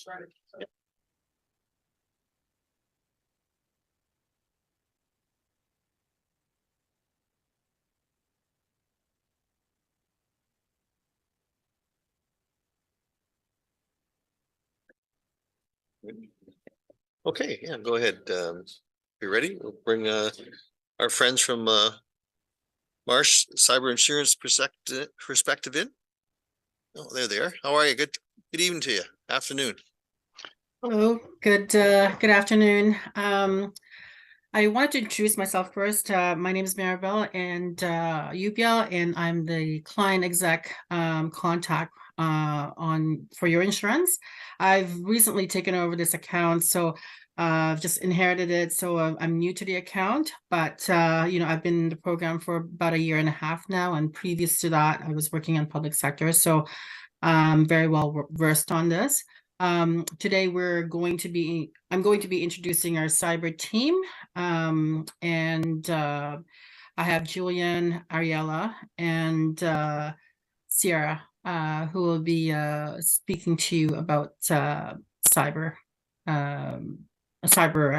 Okay, yeah, go ahead. You ready? We'll bring our friends from Marsh Cyber Insurance perspective in. Oh, there they are. How are you? Good evening to you. Afternoon. Hello, good afternoon. I wanted to introduce myself first. My name is Maribel and Ubiel, and I'm the client exec contact for your insurance. I've recently taken over this account, so I've just inherited it. So I'm new to the account, but you know, I've been in the program for about 1.5 years now, and previous to that, I was working on public sector, so I'm very well versed on this. Today I'm going to be introducing our cyber team, and I have Julian, Ariella, and Sierra, who will be speaking to you about cyber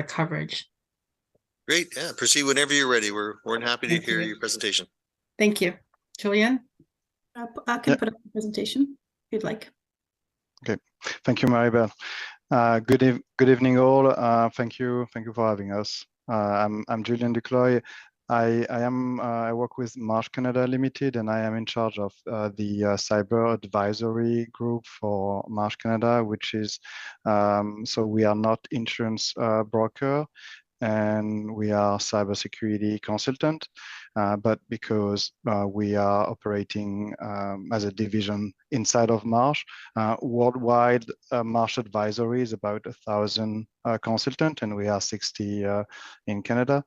coverage. Great. Yeah, proceed whenever you're ready. We're happy to Thank hear you. your presentation. Thank you. Julian? I can put up the presentation if you'd like. Okay, thank you, Maribel. Good evening, all. Thank you for having us. I'm Julian Ducloy. I work with Marsh Canada Limited, and I am in charge of the cyber advisory group for Marsh Canada, which is so we are not insurance broker, and we are cybersecurity consultant, but because we are operating as a division inside of Marsh, worldwide Marsh Advisory is about 1,000 consultants, and we are 60 in Canada.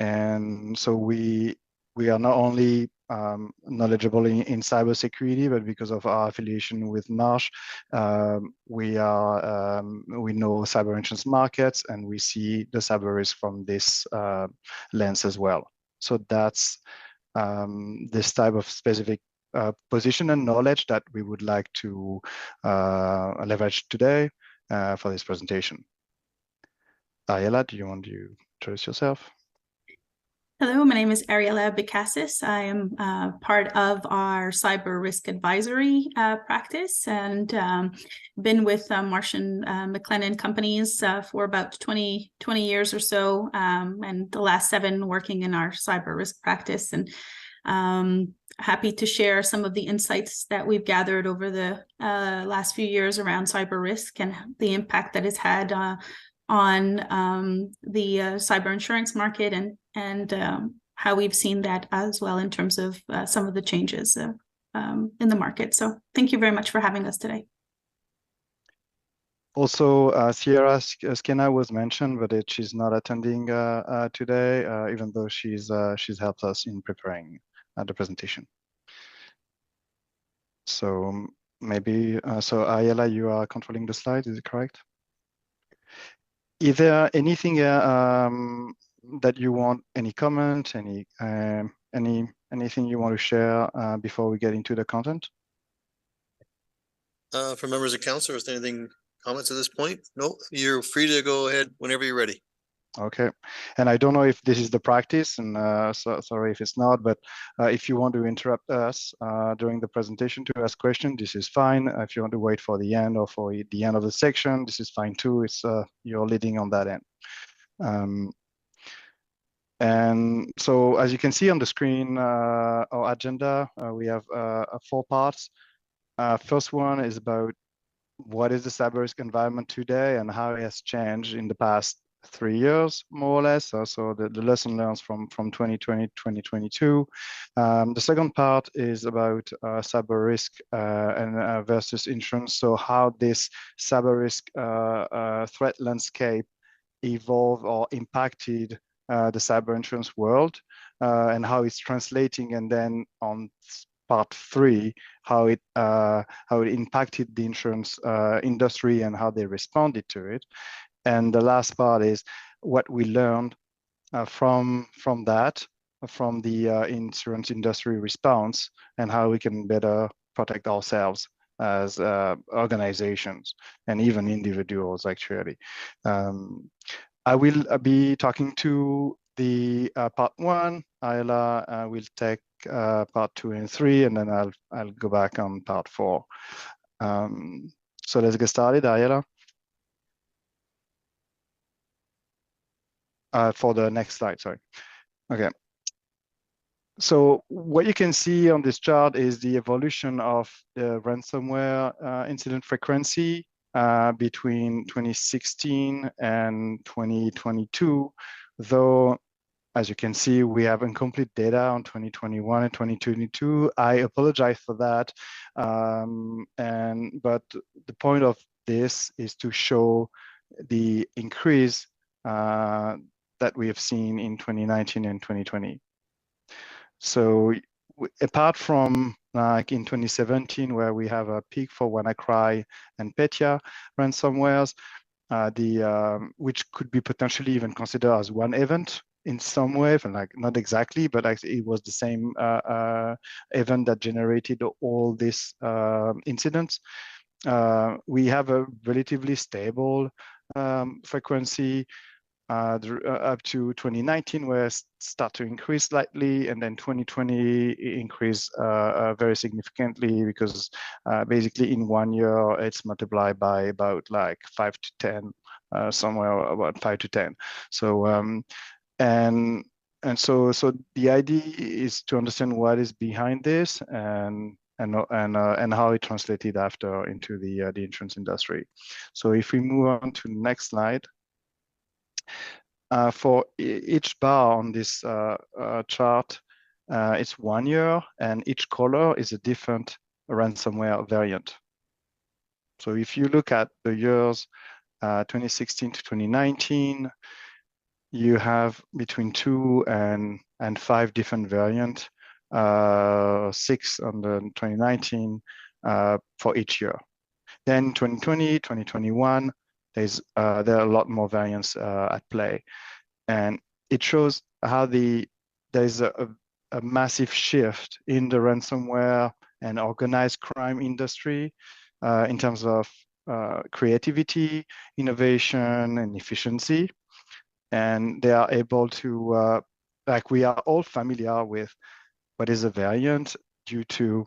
And so we are not only knowledgeable in cybersecurity, but because of our affiliation with Marsh, we know cyber insurance markets, and we see the cyber risk from this lens as well. So that's this type of specific position and knowledge that we would like to leverage today for this presentation. Ariella, do you want to introduce yourself? Hello, my name is Ariella Bicassis. I am part of our cyber risk advisory practice, and been with Marsh and McLennan companies for about 20 years or so, and the last 7 working in our cyber risk practice. And happy to share some of the insights that we've gathered over the last few years around cyber risk and the impact that it's had on the cyber insurance market, and how we've seen that as well in terms of some of the changes in the market. So thank you very much for having us today. Also, Sierra Skena was mentioned, but she's not attending today, even though she's helped us in preparing the presentation. So maybe, so Ariella, you are controlling the slides, is it correct? Is there anything that you want, any comment, anything you want to share before we get into the content? From members of council, is there anything, comments at this point? No, you're free to go ahead whenever you're ready. Okay, and I don't know if this is the practice, and so sorry if it's not, but if you want to interrupt us during the presentation to ask questions, this is fine. If you want to wait for the end or for the end of the section, this is fine too. It's you're leading on that end. And so as you can see on the screen, our agenda, we have 4 parts. First one is about what is the cyber risk environment today and how it has changed in the past 3 years, more or less. So the lesson learned from 2020 to 2022. The second part is about cyber risk and versus insurance. So how this cyber risk threat landscape evolved or impacted the cyber insurance world and how it's translating, and then on part 3, how it impacted the insurance industry and how they responded to it. And the last part is what we learned from that, from the insurance industry response, and how we can better protect ourselves as organizations and even individuals, actually. I will be talking to the part 1. Ayala will take part 2 and 3, and then I'll go back on part 4. So let's get started, Ayala. For the next slide, sorry. Okay. So what you can see on this chart is the evolution of the ransomware incident frequency between 2016 and 2022, though, as you can see, we have incomplete data on 2021 and 2022. I apologize for that. But the point of this is to show the increase that we have seen in 2019 and 2020. So apart from like in 2017, where we have a peak for WannaCry and Petya ransomwares, which could be potentially even considered as one event in some way, and like not exactly, but actually it was the same event that generated all these incidents. We have a relatively stable frequency up to 2019, where it start to increase slightly, and then 2020 increased very significantly, because basically in 1 year it's multiplied by about like 5 to 10, somewhere about 5 to 10. So and so the idea is to understand what is behind this and how it translated after into the insurance industry. So if we move on to the next slide. For each bar on this chart, it's 1 year, and each color is a different ransomware variant. So if you look at the years 2016 to 2019, you have between 2 and 5 different variants, 6 on the 2019 for each year. Then 2020, 2021, there are a lot more variants at play, and it shows how there's a massive shift in the ransomware and organized crime industry in terms of creativity, innovation, and efficiency. And they are able to, like we are all familiar with what is a variant due to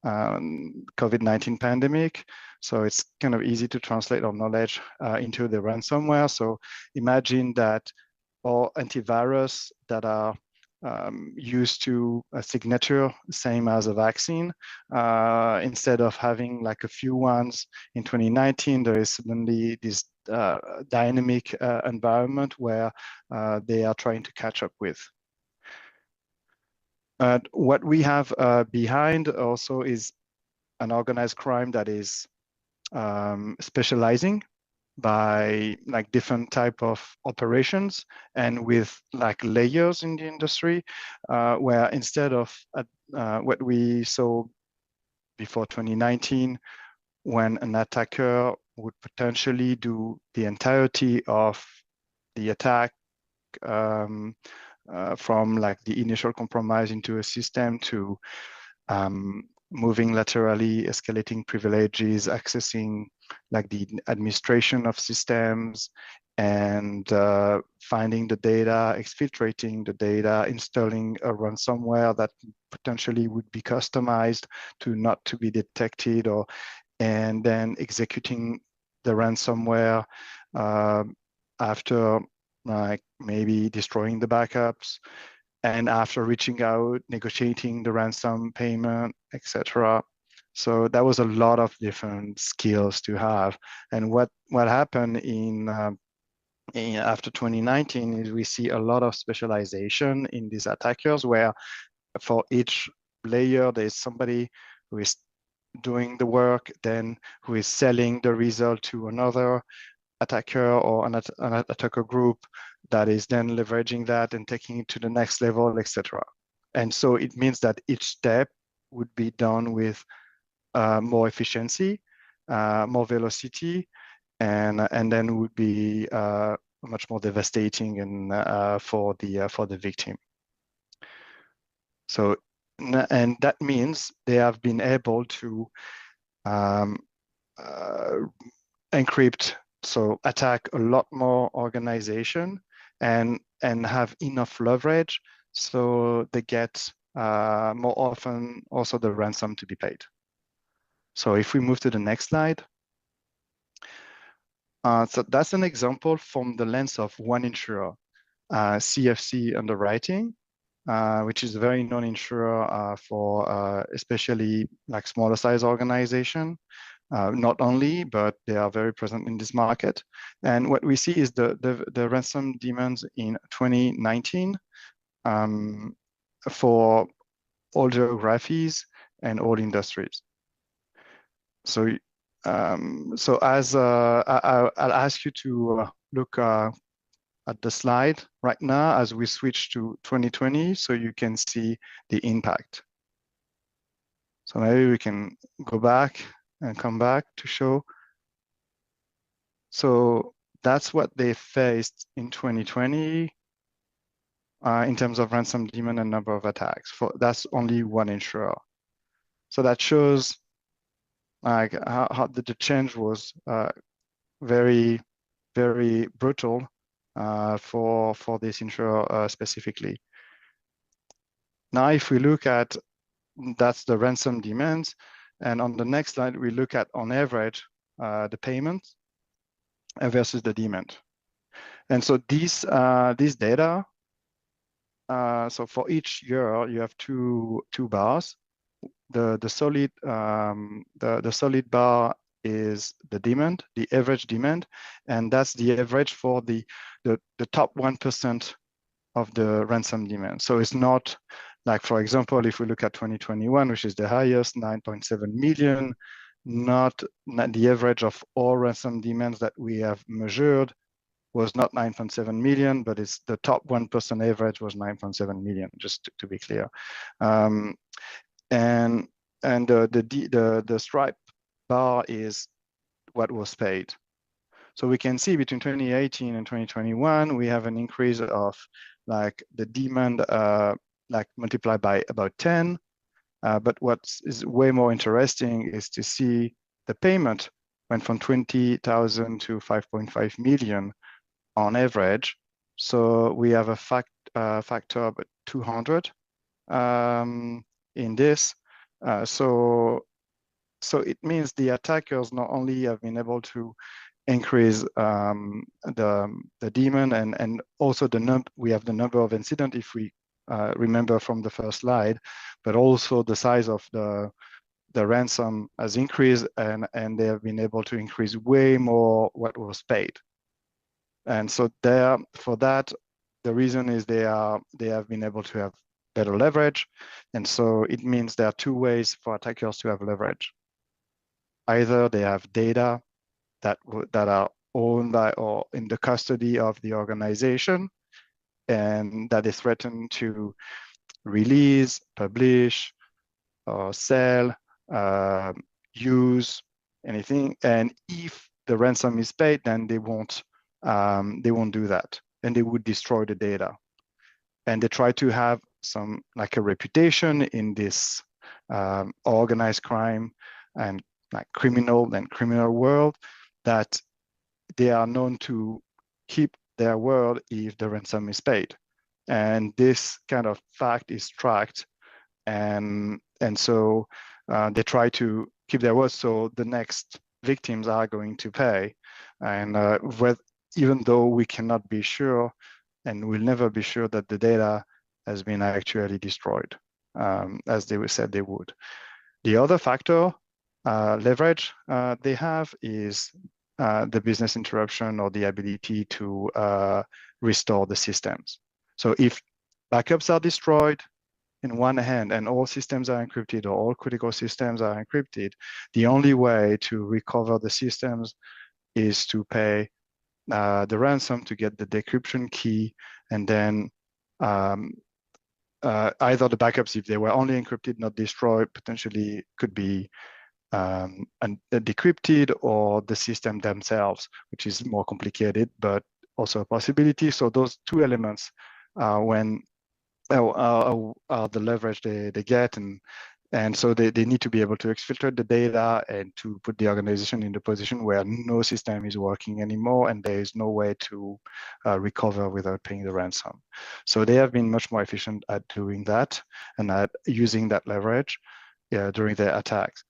COVID-19 pandemic. So it's kind of easy to translate our knowledge into the ransomware. So imagine that all antivirus that are used to a signature, same as a vaccine, instead of having like a few ones in 2019, there is suddenly this dynamic environment where they are trying to catch up with. What we have behind also is an organized crime that is specializing by like different type of operations and with like layers in the industry, where instead of what we saw before 2019, when an attacker would potentially do the entirety of the attack from like the initial compromise into a system to moving laterally, escalating privileges, accessing like the administration of systems, and finding the data, exfiltrating the data, installing a ransomware that potentially would be customized to not to be detected, or and then executing the ransomware after like maybe destroying the backups, and after reaching out, negotiating the ransom payment, etc. So that was a lot of different skills to have. And what happened in after 2019 is we see a lot of specialization in these attackers, where for each layer there's somebody who is doing the work, then who is selling the result to another attacker or an attacker group that is then leveraging that and taking it to the next level, etc. And so it means that each step would be done with more efficiency, more velocity, and then would be much more devastating and for the victim. So, and that means they have been able to encrypt, so attack a lot more organization and have enough leverage, so they get more often also the ransom to be paid. So if we move to the next slide. So that's an example from the lens of one insurer, CFC Underwriting, which is a very known insurer for especially like smaller size organization. Not only, but they are very present in this market. And what we see is the ransom demands in 2019 for all geographies and all industries. So, so as I'll ask you to look at the slide right now as we switch to 2020, so you can see the impact. So maybe we can go back and come back to show. So that's what they faced in 2020 in terms of ransom demand and number of attacks. That's only one insurer. So that shows like how the change was very, very brutal for this insurer specifically. Now, if we look at, that's the ransom demands. And on the next slide, we look at, on average, the payment versus the demand. And so these data, so for each year, you have two bars. The solid bar is the demand, the average demand, and that's the average for the top 1% of the ransom demand. So it's not like, for example, if we look at 2021, which is the highest, 9.7 million, not the average of all ransom demands that we have measured was not 9.7 million, but it's the top 1% average was 9.7 million, just to be clear. And the stripe bar is what was paid. So we can see between 2018 and 2021, we have an increase of like the demand like multiplied by about 10. But what is way more interesting is to see the payment went from 20,000 to 5.5 million on average. So we have a factor of 200 in this. So it means the attackers not only have been able to increase the demand and also we have the number of incidents, if we remember from the first slide, but also the size of the ransom has increased, and they have been able to increase way more what was paid. And so there, for that, the reason is they have been able to have better leverage. And so it means there are two ways for attackers to have leverage. Either they have data that are owned by or in the custody of the organization, and that is threatened to release, publish, or sell, use, anything. And if the ransom is paid, then they won't do that, and they would destroy the data. And they try to have some like a reputation in this organized crime and like criminal world, that they are known to keep their word if the ransom is paid. And this kind of fact is tracked, and so they try to keep their word, so the next victims are going to pay. And even though we cannot be sure, and we'll never be sure, that the data has been actually destroyed, as they said they would. The other factor, leverage they have, is the business interruption or the ability to restore the systems. So if backups are destroyed in one hand and all systems are encrypted, or all critical systems are encrypted, the only way to recover the systems is to pay the ransom to get the decryption key, and then either the backups, if they were only encrypted, not destroyed, potentially could be decrypted, or the system themselves, which is more complicated, but also a possibility. So those two elements are the leverage they get, and so they need to be able to exfiltrate the data and to put the organization in the position where no system is working anymore and there is no way to recover without paying the ransom. So they have been much more efficient at doing that and at using that leverage during their attacks.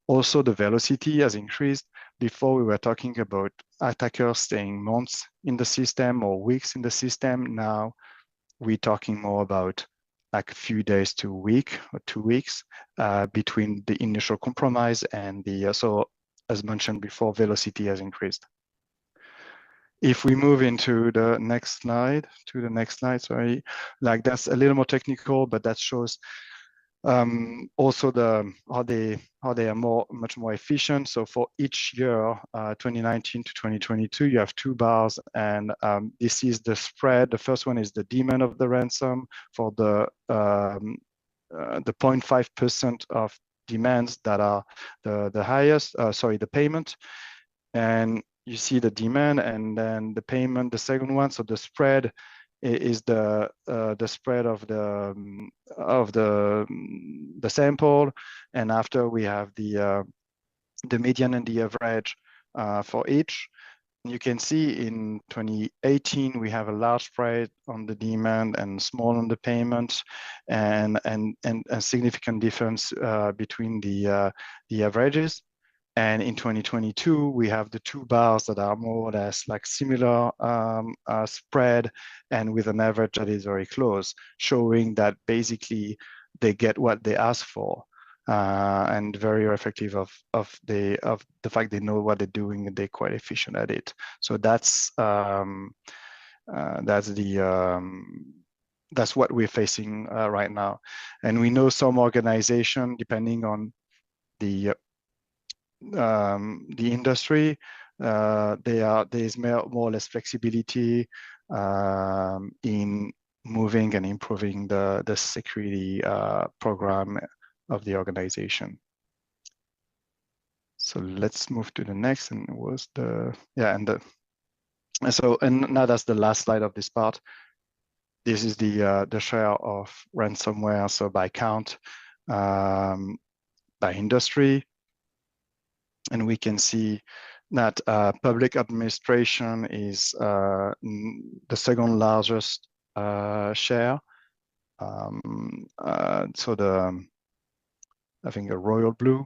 Also, the velocity has increased. Before, we were talking about attackers staying months in the system or weeks in the system. Now we're talking more about like a few days to a week or 2 weeks between the initial compromise and the, so as mentioned before, velocity has increased. If we move into the next slide, sorry, like that's a little more technical, but that shows also how they are much more efficient. So for each year, 2019 to 2022, you have two bars, and this is the spread. The first one is the demand of the ransom for the 0.5% of demands that are the highest. The payment, and you see the demand and then the payment. The second one, so the spread, is the spread of the sample, and after we have the median and the average for each. You can see in 2018 we have a large spread on the demand and small on the payment, and a significant difference between the averages. And in 2022, we have the two bars that are more or less like similar spread, and with an average that is very close, showing that basically they get what they ask for, and very reflective of the fact they know what they're doing and they're quite efficient at it. So that's what we're facing right now. And we know some organization, depending on the industry, there's more or less flexibility in moving and improving the security program of the organization. So let's move to the next, and and now that's the last slide of this part. This is the share of ransomware, so by count, by industry. And we can see that public administration is the second largest share. So I think a royal blue,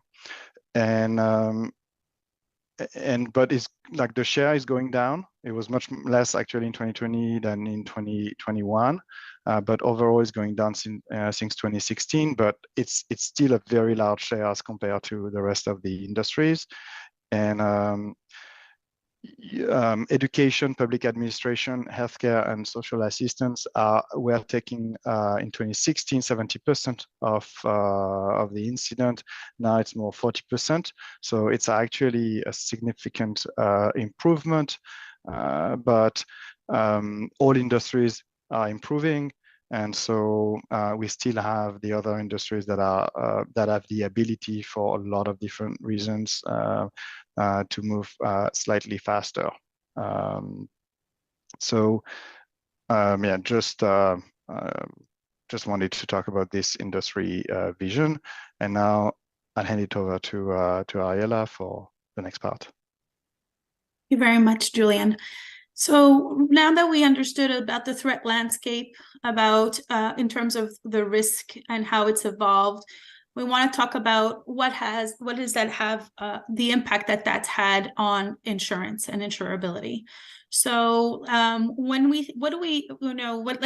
but it's like the share is going down. It was much less actually in 2020 than in 2021, but overall it's going down since 2016. But it's still a very large share as compared to the rest of the industries. And education, public administration, healthcare, and social assistance were taking in 2016 70% of the incident. Now it's more 40%. So it's actually a significant improvement. But all industries are improving, and so we still have the other industries that have the ability, for a lot of different reasons, to move slightly faster. Just just wanted to talk about this industry vision. And now I'll hand it over to Ariella for the next part. Thank you very much, Julian. So now that we understood about the threat landscape, about in terms of the risk and how it's evolved, we want to talk about what does that have the impact that that's had on insurance and insurability. So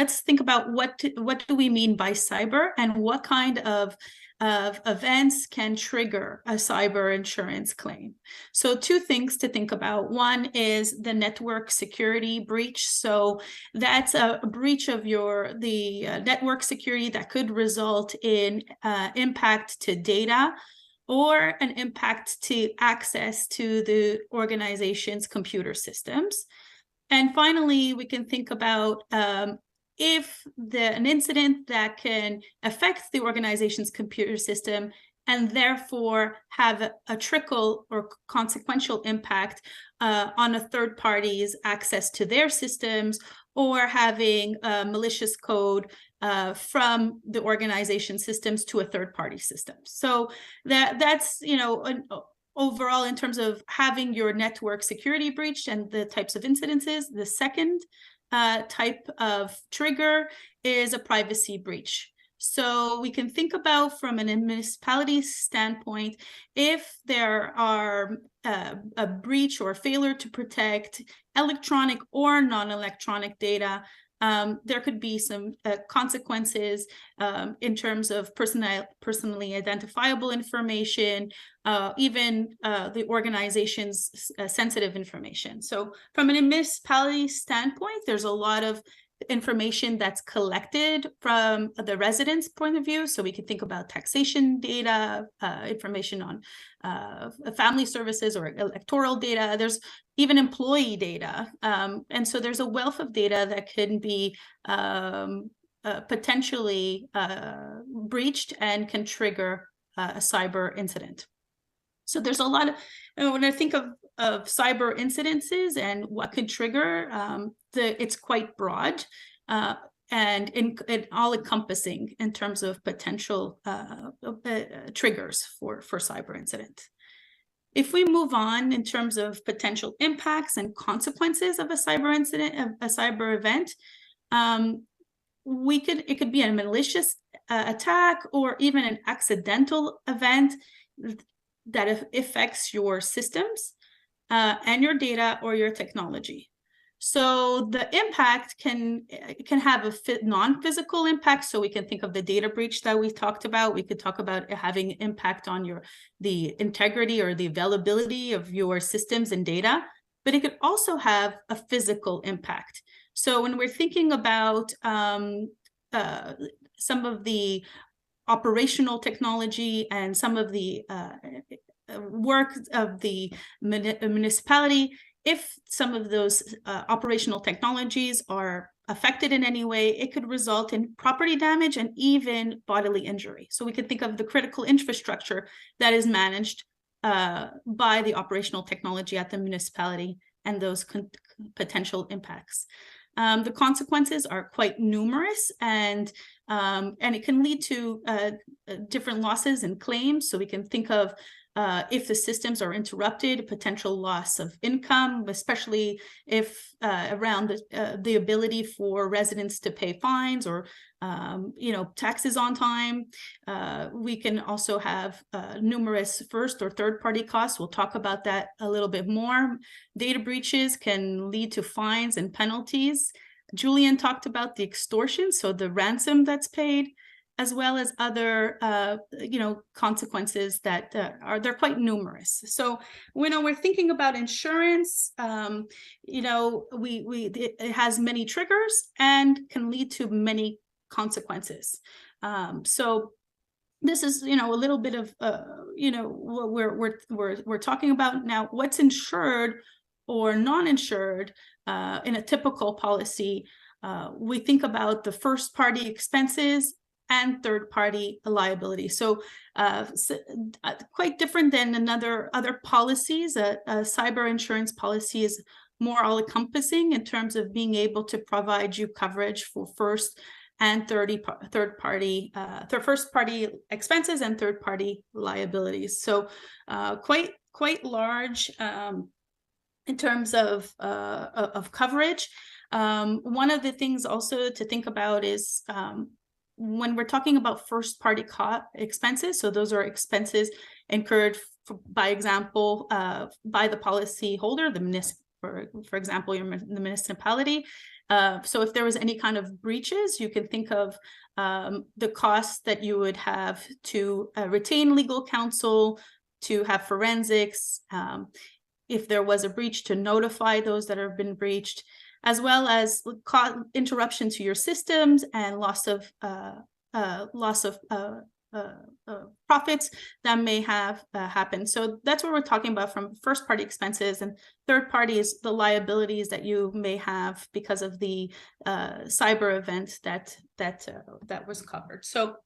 let's think about what do we mean by cyber, and what kind of events can trigger a cyber insurance claim. So two things to think about. One is the network security breach. So that's a breach of the network security that could result in impact to data or an impact to access to the organization's computer systems. And finally, we can think about if an incident that can affect the organization's computer system and therefore have a trickle or consequential impact on a third party's access to their systems, or having malicious code from the organization systems to a third party system. So that's overall, in terms of having your network security breached and the types of incidences. The second type of trigger is a privacy breach. So we can think about, from a municipality standpoint, if there are a breach or failure to protect electronic or non-electronic data, there could be some consequences in terms of personally identifiable information, even the organization's sensitive information. So from a municipality standpoint, there's a lot of information that's collected from the residents' point of view. So we can think about taxation data, information on family services or electoral data. There's even employee data. And so there's a wealth of data that can be potentially breached and can trigger a cyber incident. So there's a lot of, when I think of cyber incidences and what could trigger, it's quite broad and all encompassing in terms of potential triggers for cyber incident. If we move on in terms of potential impacts and consequences of a cyber incident, a cyber event, it could be a malicious attack or even an accidental event that affects your systems and your data or your technology. So the impact can have a non-physical impact. So we can think of the data breach that we talked about. We could talk about having impact on the integrity or the availability of your systems and data, but it could also have a physical impact. So when we're thinking about some of the operational technology and some of the work of the municipality, if some of those operational technologies are affected in any way, it could result in property damage and even bodily injury. So we could think of the critical infrastructure that is managed by the operational technology at the municipality and those potential impacts. The consequences are quite numerous, and it can lead to different losses and claims. So we can think of if the systems are interrupted, potential loss of income, especially if around the ability for residents to pay fines or taxes on time. We can also have numerous first or third party costs. We'll talk about that a little bit more. Data breaches can lead to fines and penalties. Julian talked about the extortion, so the ransom that's paid, as well as other, consequences that they're quite numerous. So when we're thinking about insurance, it has many triggers and can lead to many consequences. So this is, a little bit of, what we're talking about now. What's insured or non-insured in a typical policy? We think about the first party expenses and third-party liability. So quite different than other policies. A cyber insurance policy is more all-encompassing in terms of being able to provide you coverage for first and first party expenses and third party liabilities. So quite large in terms of coverage. One of the things also to think about is when we're talking about first party expenses, so those are expenses incurred by example by the policy holder, the for example, the municipality. So if there was any kind of breaches, you can think of the costs that you would have to retain legal counsel, to have forensics, if there was a breach, to notify those that have been breached, as well as interruption to your systems and loss of profits that may have happened. So that's what we're talking about from first party expenses, and third party is the liabilities that you may have because of the cyber event that was covered. So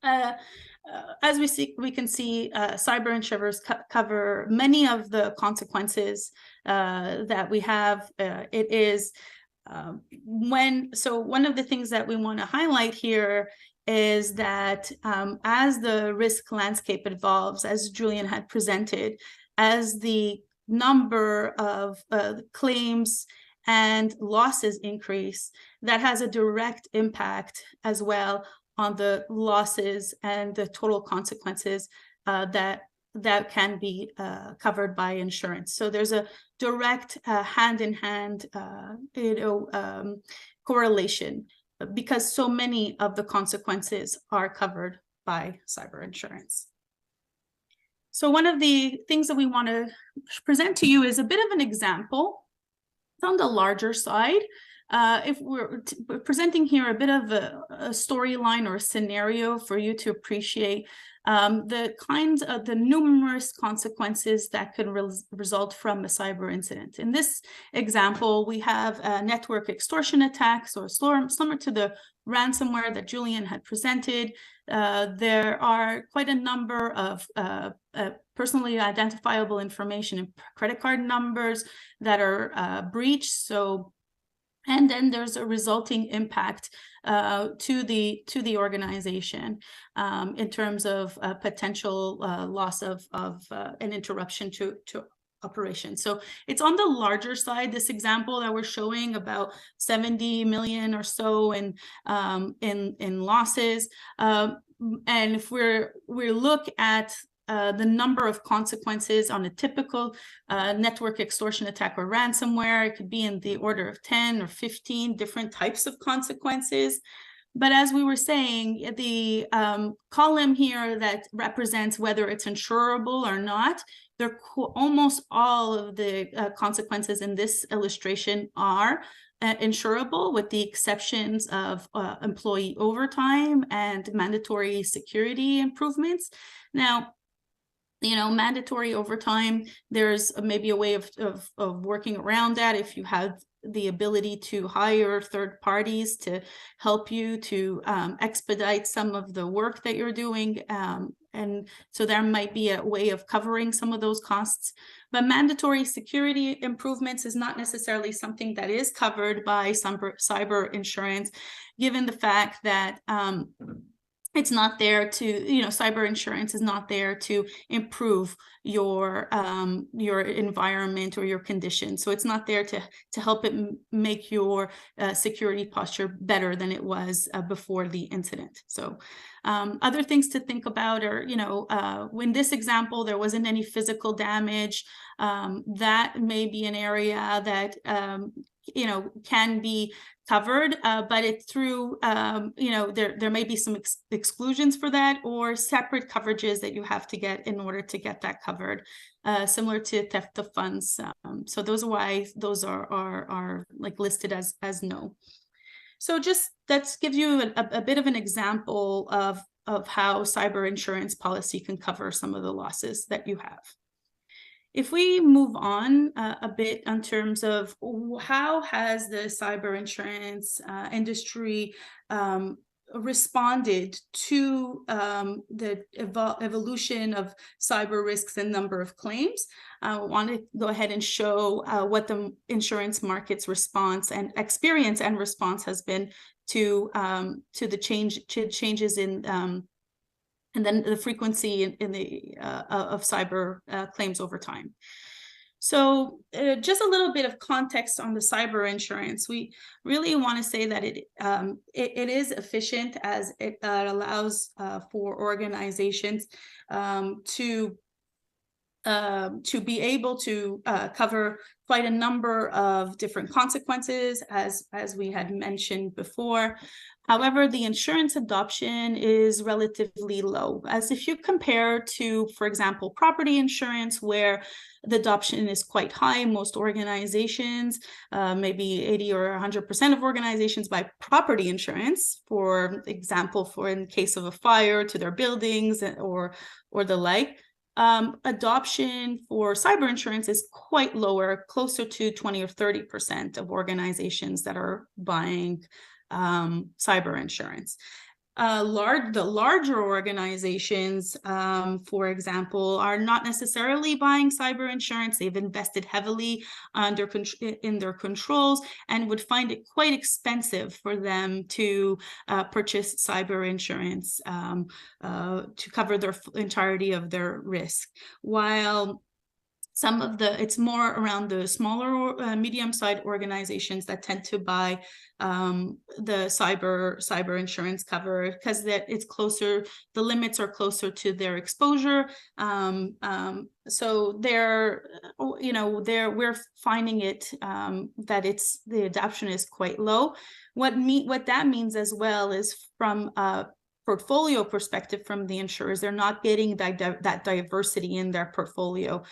as we can see, cyber insurers cover many of the consequences that we have. It is one of the things that we want to highlight here is that as the risk landscape evolves, as Julian had presented, as the number of claims and losses increase, that has a direct impact as well on the losses and the total consequences that can be covered by insurance. So there's a direct hand-in-hand correlation, because so many of the consequences are covered by cyber insurance. So one of the things that we want to present to you is a bit of an example. It's on the larger side. If we're presenting here a bit of a storyline or a scenario for you to appreciate the kinds of the numerous consequences that could result from a cyber incident. In this example, we have a network extortion attack, so similar to the ransomware that Julian had presented. There are quite a number of personally identifiable information and credit card numbers that are breached. And then there's a resulting impact to the organization in terms of potential loss of an interruption to operation. So it's on the larger side. This example that we're showing, about 70 million or so in losses. And if we look at the number of consequences on a typical network extortion attack or ransomware, it could be in the order of 10 or 15 different types of consequences. But as we were saying, the column here that represents whether it's insurable or not, almost all of the consequences in this illustration are insurable, with the exceptions of employee overtime and mandatory security improvements. Now, mandatory overtime, there's maybe a way of working around that if you have the ability to hire third parties to help you to expedite some of the work that you're doing. And so there might be a way of covering some of those costs. But mandatory security improvements is not necessarily something that is covered by cyber insurance, given the fact that it's not there to, cyber insurance is not there to improve your environment or your conditions. So it's not there to help it make your security posture better than it was before the incident. So other things to think about are, in this example, there wasn't any physical damage. That may be an area that, can be covered, but it's through, there may be some exclusions for that, or separate coverages that you have to get in order to get that covered, similar to theft of funds. So those are why those are like listed as no. So just that gives you a bit of an example of how cyber insurance policy can cover some of the losses that you have. If we move on a bit in terms of how has the cyber insurance industry responded to the evolution of cyber risks and number of claims, I want to go ahead and show what the insurance market's response and experience and response has been to the changes in and then the frequency in the of cyber claims over time. So just a little bit of context on the cyber insurance. We really want to say that it is efficient, as it allows for organizations to be able to cover quite a number of different consequences, as we had mentioned before. However, the insurance adoption is relatively low, as if you compare to, for example, property insurance, where the adoption is quite high. Most organizations, maybe 80 or 100% of organizations, buy property insurance, for example, for in case of a fire to their buildings or the like. Adoption for cyber insurance is quite lower, closer to 20 or 30% of organizations that are buying cyber insurance. The larger organizations, for example, are not necessarily buying cyber insurance. They've invested heavily in their controls and would find it quite expensive for them to purchase cyber insurance to cover their entirety of their risk. While it's more around the smaller medium-sized organizations that tend to buy the cyber insurance cover, because it's closer, the limits are closer to their exposure. So we're finding it that the adoption is quite low. What that means as well is, from a portfolio perspective from the insurers, they're not getting that diversity in their portfolio.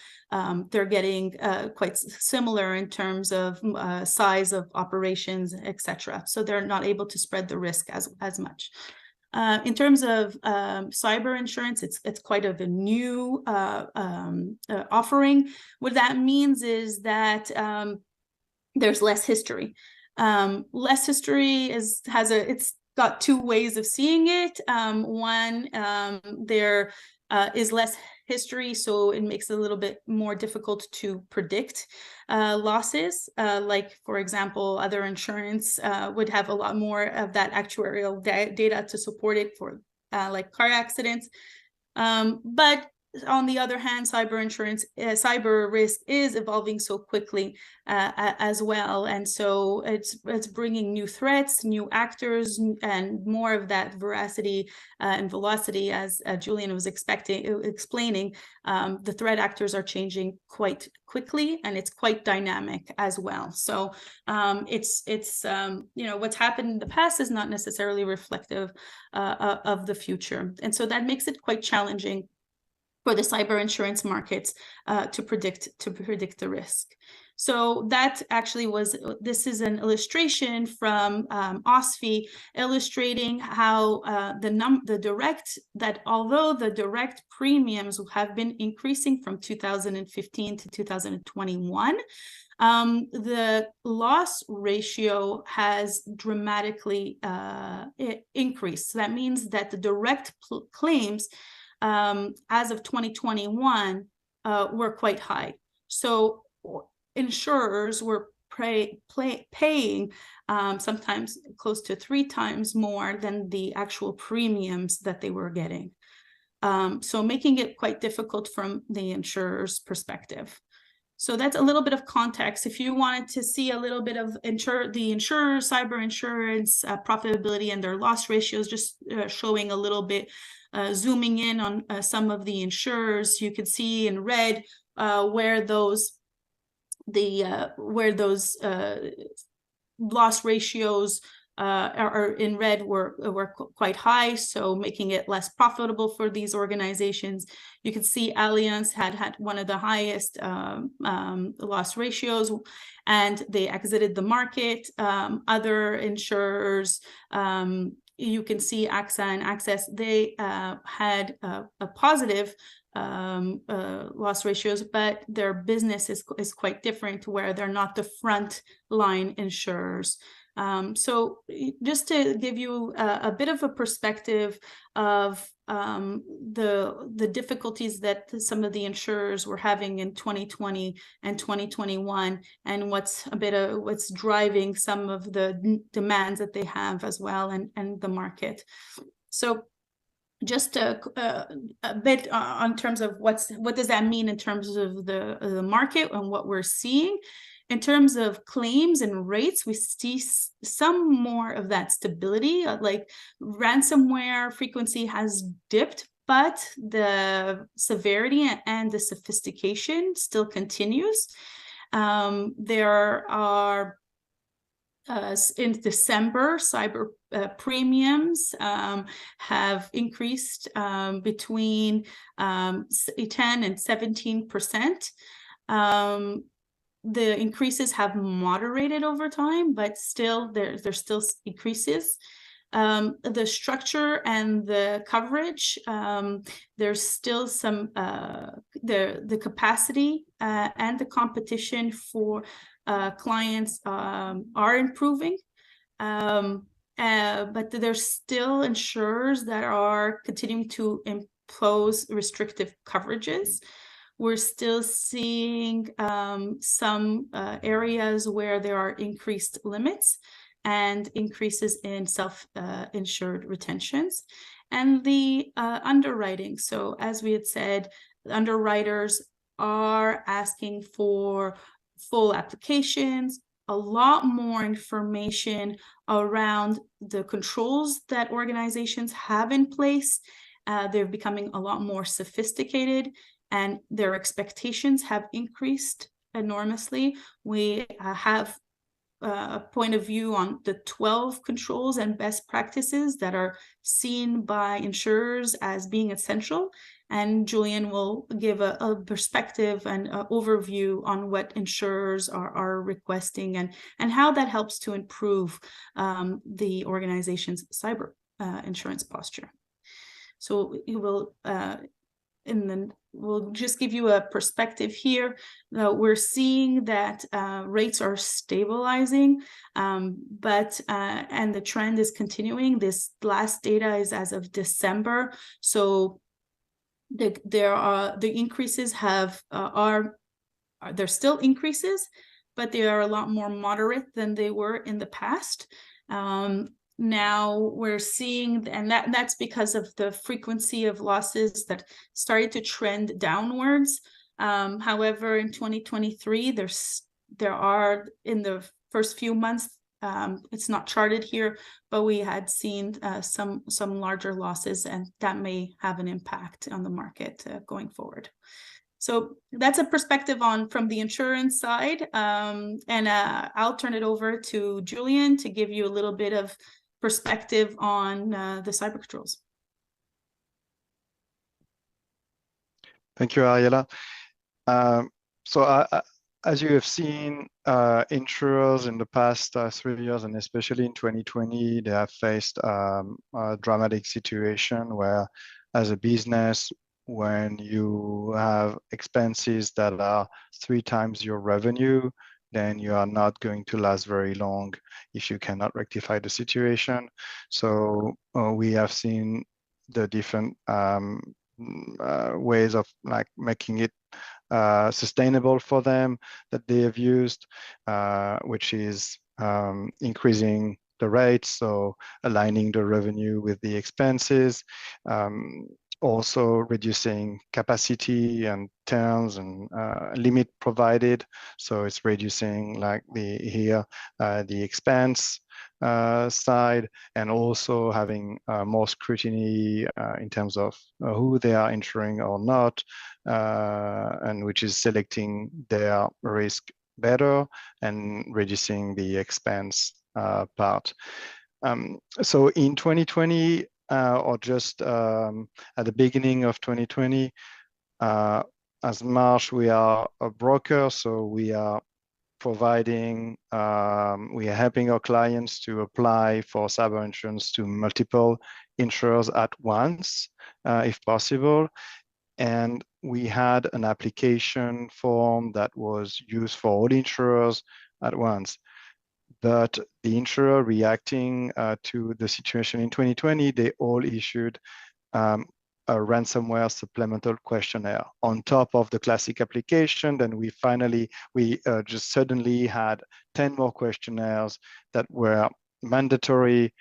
They're getting quite similar in terms of size of operations, etc. So they're not able to spread the risk as much. In terms of cyber insurance, it's quite of a new offering. What that means is that there's less history. Less history it's got two ways of seeing it. One, there is less history, so it makes it a little bit more difficult to predict losses. Like, for example, other insurance would have a lot more of that actuarial data to support it for like car accidents. But on the other hand, cyber risk is evolving so quickly as well, and so it's bringing new threats, new actors, and more of that veracity and velocity, as Julian was explaining. The threat actors are changing quite quickly, and it's quite dynamic as well. So what's happened in the past is not necessarily reflective of the future, and so that makes it quite challenging for the cyber insurance markets to predict the risk. So that actually this is an illustration from OSFI, illustrating how although the direct premiums have been increasing from 2015 to 2021, the loss ratio has dramatically increased. So that means that the direct claims as of 2021 were quite high. So insurers were paying sometimes close to 3 times more than the actual premiums that they were getting. So making it quite difficult from the insurer's perspective. So that's a little bit of context. If you wanted to see a little bit of the insurer, cyber insurance profitability and their loss ratios, just showing a little bit, zooming in on some of the insurers, you could see in red where those loss ratios are in red were quite high, so making it less profitable for these organizations. You can see Allianz had one of the highest loss ratios, and they exited the market. Other insurers, you can see AXA and Access, they had a positive loss ratios, but their business is quite different, where they're not the front line insurers. Just to give you a bit of a perspective of the difficulties that some of the insurers were having in 2020 and 2021, and what's driving some of the demands that they have as well, and the market. So just a bit on terms of what does that mean in terms of the market and what we're seeing. In terms of claims and rates, we see some more of that stability, like ransomware frequency has dipped, but the severity and the sophistication still continues. There are in December, cyber premiums have increased between 10 and 17%. The increases have moderated over time, but still there's still increases. The structure and the coverage, there's still some the capacity and the competition for clients are improving. But there's still insurers that are continuing to impose restrictive coverages. We're still seeing some areas where there are increased limits and increases in self-insured retentions, and the underwriting. So as we had said, underwriters are asking for full applications, a lot more information around the controls that organizations have in place. They're becoming a lot more sophisticated, and their expectations have increased enormously. We have a point of view on the 12 controls and best practices that are seen by insurers as being essential. And Julian will give a perspective and an overview on what insurers are requesting and how that helps to improve the organization's cyber insurance posture. So he will we'll just give you a perspective here. We're seeing that rates are stabilizing, but and the trend is continuing. This last data is as of December, so the increases they're still increases, but they are a lot more moderate than they were in the past. Now we're seeing, and that's because of the frequency of losses that started to trend downwards. However, in 2023, there are in the first few months, it's not charted here, but we had seen some larger losses, and that may have an impact on the market going forward. So that's a perspective from the insurance side, and I'll turn it over to Julian to give you a little bit of perspective on the cyber controls. Thank you, Ariella. So as you have seen, insurers in the past 3 years, and especially in 2020, they have faced a dramatic situation where, as a business, when you have expenses that are 3 times your revenue, then you are not going to last very long if you cannot rectify the situation. So we have seen the different ways of making it sustainable for them that they have used, which is increasing the rates, so aligning the revenue with the expenses, also reducing capacity and terms and limit provided. So it's reducing the expense side, and also having more scrutiny in terms of who they are insuring or not, and which is selecting their risk better and reducing the expense part. So in 2020, or just at the beginning of 2020, as Marsh, we are a broker, so we are providing, we are helping our clients to apply for cyber insurance to multiple insurers at once, if possible. And we had an application form that was used for all insurers at once. But the insurer reacting to the situation in 2020, they all issued a ransomware supplemental questionnaire on top of the classic application. Then we just suddenly had 10 more questionnaires that were mandatory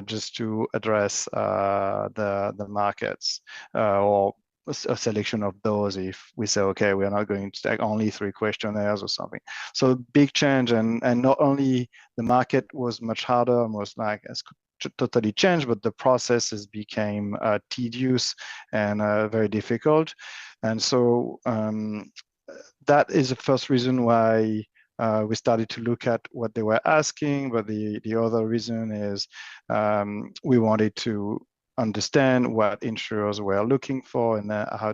just to address the markets or a selection of those if we say, okay, we are not going to take only 3 questionnaires or something. So big change, and not only the market was much harder, almost like totally changed, but the processes became tedious and very difficult. And so that is the first reason why we started to look at what they were asking. But the other reason is we wanted to understand what insurers were looking for and how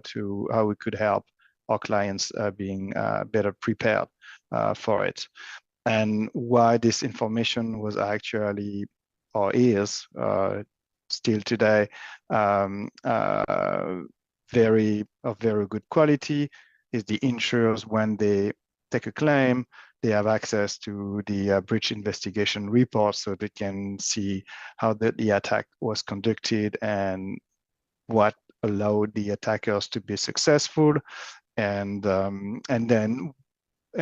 we could help our clients being better prepared for it, and why this information was actually or is still today very good quality. Is the insurers, when they take a claim, they have access to the breach investigation report, so they can see how the attack was conducted and what allowed the attackers to be successful, and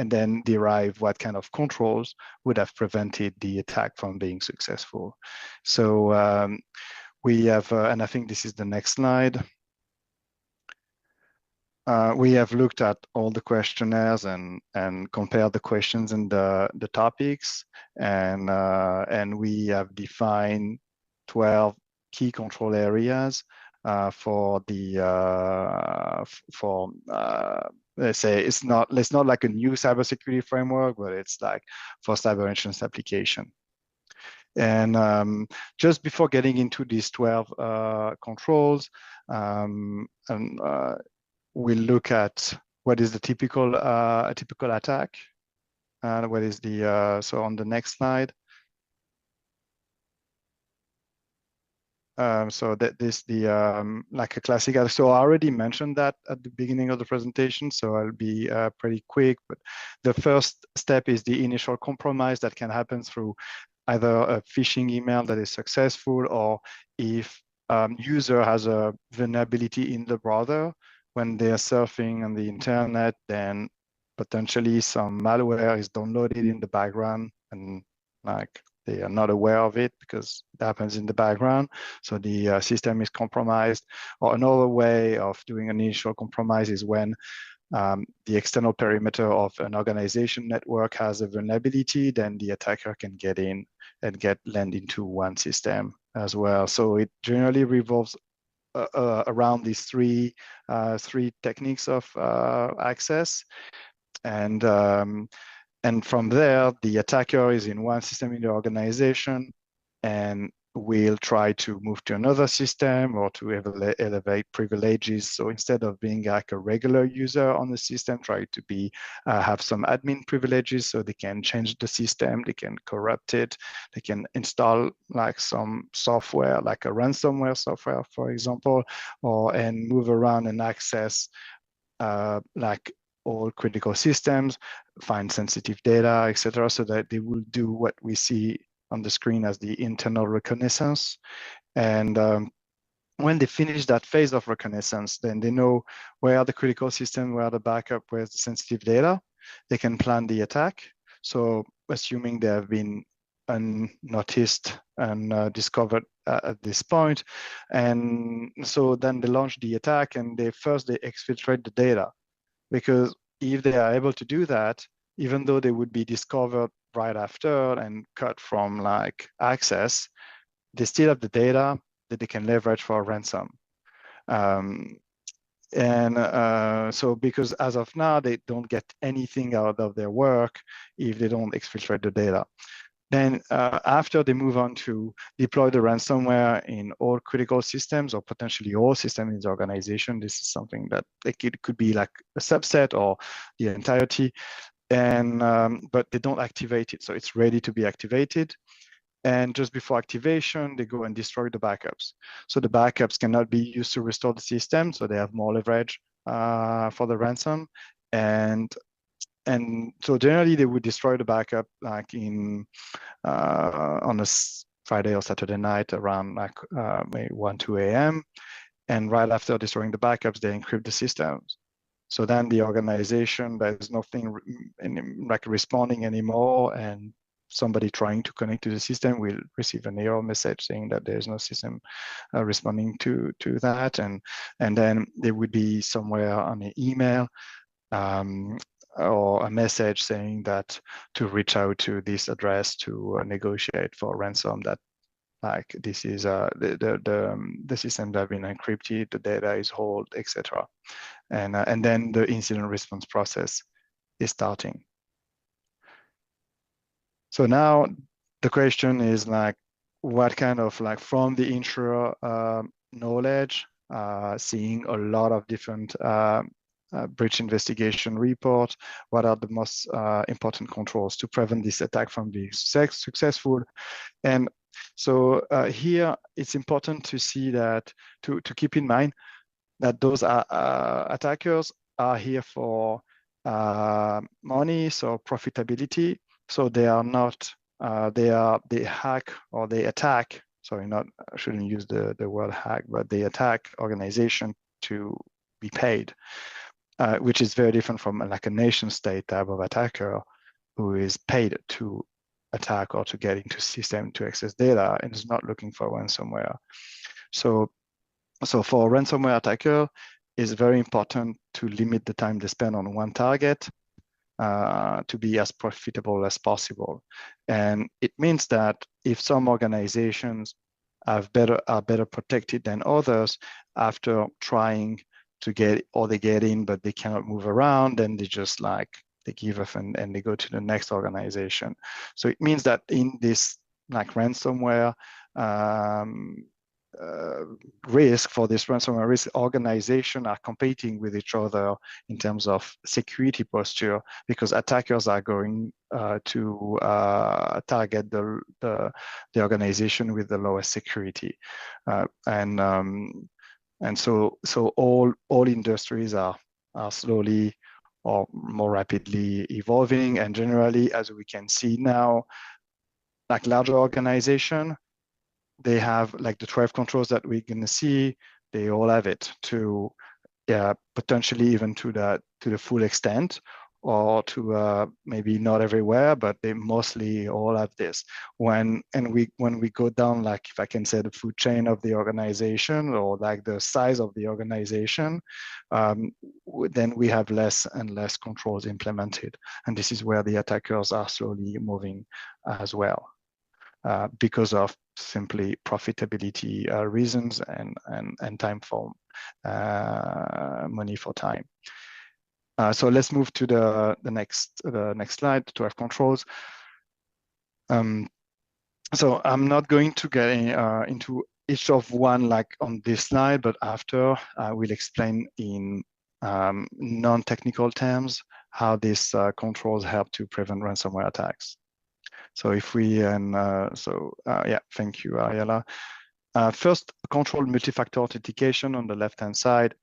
then derive what kind of controls would have prevented the attack from being successful. So we have, and I think this is the next slide. We have looked at all the questionnaires and compared the questions and the topics, and we have defined 12 key control areas for the let's say it's not like a new cybersecurity framework, but it's like for cyber insurance application. And just before getting into these 12 controls, we'll look at what is the typical attack, and what is the so on the next slide. So that this like a classic. So I already mentioned that at the beginning of the presentation, so I'll be pretty quick. But the first step is the initial compromise that can happen through either a phishing email that is successful, or if user has a vulnerability in the browser when they are surfing on the internet, then potentially some malware is downloaded in the background, and like they are not aware of it because it happens in the background. So the system is compromised. Or another way of doing an initial compromise is when the external perimeter of an organization network has a vulnerability, then the attacker can get in and land into one system as well. So it generally revolves around these three techniques of access, and from there, the attacker is in one system in the organization and will try to move to another system or to elevate privileges. So instead of being like a regular user on the system, try to be have some admin privileges, so they can change the system, they can corrupt it, they can install like some software, like a ransomware software, for example, and move around and access like all critical systems, find sensitive data, etc., so that they will do what we see on the screen as the internal reconnaissance. And when they finish that phase of reconnaissance, then they know where are the critical system, where are the backup, where's the sensitive data. They can plan the attack. So assuming they have been unnoticed and discovered at this point. And so then they launch the attack, and they exfiltrate the data. Because if they are able to do that, even though they would be discovered right after and cut from like access, they still have the data that they can leverage for a ransom. So because as of now, they don't get anything out of their work if they don't exfiltrate the data. Then after they move on to deploy the ransomware in all critical systems, or potentially all systems in the organization, this is something that it could be like a subset or the entirety, and but they don't activate it, so it's ready to be activated. And just before activation, they go and destroy the backups. So the backups cannot be used to restore the system, so they have more leverage for the ransom. And and so generally they would destroy the backup like on a Friday or Saturday night around like maybe 1, 2 a.m. And right after destroying the backups, they encrypt the systems. So then the organization, there's nothing like responding anymore, and somebody trying to connect to the system will receive an error message saying that there's no system responding to that, and then there would be somewhere on an email or a message saying that to reach out to this address to negotiate for ransom, that like this is the systems have been encrypted, the data is held, etc. And then the incident response process is starting. So now the question is like, what kind of like from the insurer knowledge, seeing a lot of different breach investigation report, what are the most important controls to prevent this attack from being successful? And so here it's important to see that, to keep in mind that those attackers are here for money, so profitability. So they are not, they hack or they attack, sorry, not, I shouldn't use the word hack, but they attack organization to be paid, which is very different from like a nation state type of attacker who is paid to attack or to get into system to access data and is not looking for ransomware. So for a ransomware attacker, it's very important to limit the time they spend on one target to be as profitable as possible. And it means that if some organizations are better protected than others after trying to get, or they get in but they cannot move around, then they just like they give up and they go to the next organization. So it means that in this like ransomware risk, for this ransomware risk, organizations are competing with each other in terms of security posture, because attackers are going to target the organization with the lowest security, and so all industries are slowly or more rapidly evolving. And generally, as we can see now, like larger organization, they have like the 12 controls that we're going to see, they all have it to potentially even to the full extent, or to maybe not everywhere, but they mostly all have this. When we go down, like if I can say the food chain of the organization, or like the size of the organization, then we have less and less controls implemented. And this is where the attackers are slowly moving as well, because of simply profitability reasons and time for money for time. So let's move to the next slide, 12 controls. So I'm not going to get into each of one like on this slide, but after I will explain in non-technical terms how these controls help to prevent ransomware attacks. So if we, yeah, thank you, Ariella. First, control multi-factor authentication on the left-hand side.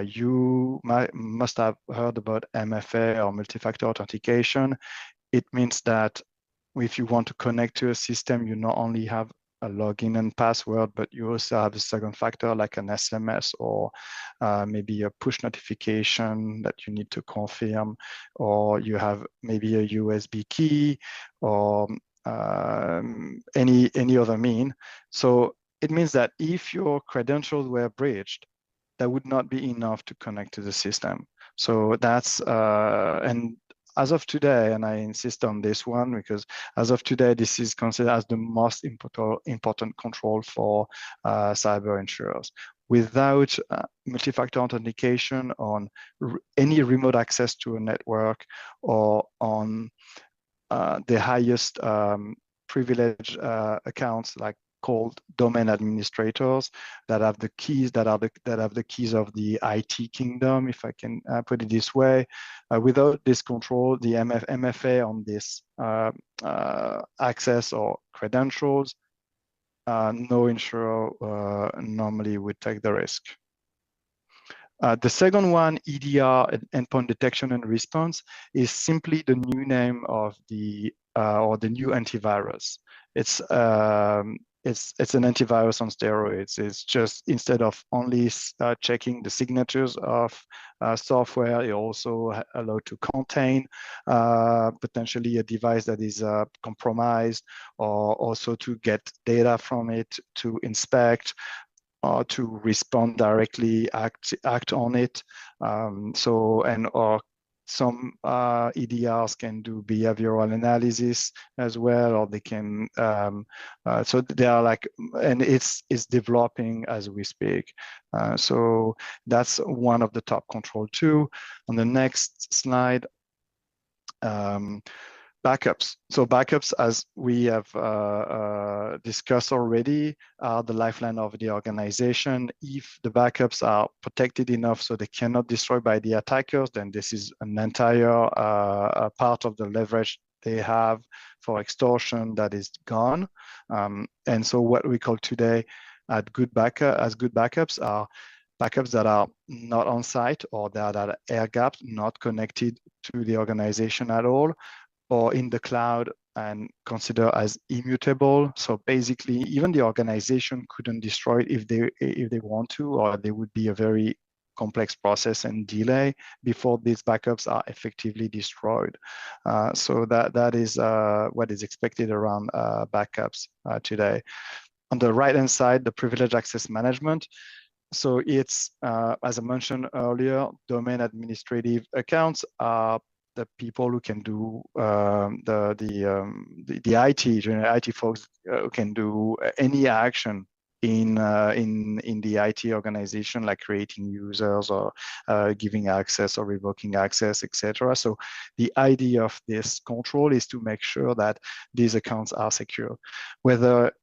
You must have heard about MFA or multi-factor authentication. It means that if you want to connect to a system, you not only have a login and password, but you also have a second factor like an SMS or maybe a push notification that you need to confirm, or you have maybe a USB key or any other mean. So it means that if your credentials were breached, that would not be enough to connect to the system. So that's, and as of today, and I insist on this one because as of today, this is considered as the most important control for cyber insurers. Without multi-factor authentication on any remote access to a network, or on the highest privilege accounts, like called domain administrators, that have the keys, that have the keys of the IT kingdom, if I can put it this way. Without this control, the MFA on this access or credentials, no insurer normally would take the risk. The second one, EDR, endpoint detection and response, is simply the new name of the or the new antivirus. It's an antivirus on steroids. It's just instead of only checking the signatures of software, it also allowed to contain potentially a device that is compromised, or also to get data from it, to inspect, or to respond directly, act on it. Or some EDRs can do behavioral analysis as well, or they can. So they are like, and it's developing as we speak. So that's one of the top control too. On the next slide. Backups. So backups, as we have discussed already, are the lifeline of the organization. If the backups are protected enough so they cannot destroy by the attackers, then this is an entire part of the leverage they have for extortion that is gone. And so what we call today as good backups are backups that are not on site, or that are air gapped, not connected to the organization at all, or in the cloud and considered as immutable. So basically, even the organization couldn't destroy it if they want to, or there would be a very complex process and delay before these backups are effectively destroyed. So that is what is expected around backups today. On the right-hand side, the privileged access management. So it's, as I mentioned earlier, domain administrative accounts are the people who can do the IT, general IT folks can do any action in the IT organization, like creating users or giving access or revoking access, etc. So the idea of this control is to make sure that these accounts are secure. Whether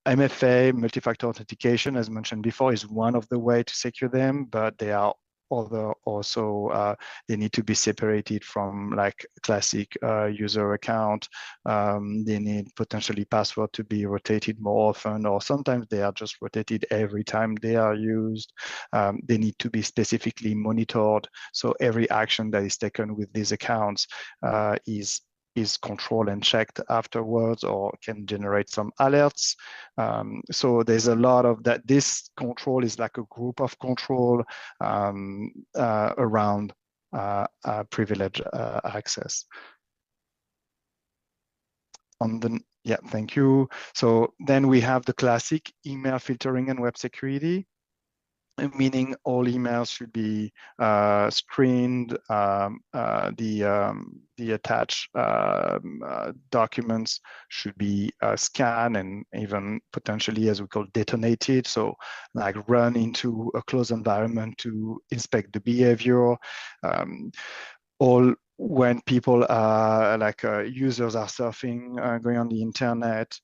MFA, multi-factor authentication, as mentioned before, is one of the ways to secure them, but they are other also, they need to be separated from like classic user account. They need potentially password to be rotated more often, or sometimes they are just rotated every time they are used. They need to be specifically monitored. So every action that is taken with these accounts is controlled and checked afterwards, or can generate some alerts. So there's a lot of that. This control is like a group of control around privileged access. Yeah, thank you. So then we have the classic email filtering and web security, meaning all emails should be screened. The attached documents should be scanned and even potentially, as we call, detonated. So like run into a closed environment to inspect the behavior. All when people are like users are surfing, going on the internet,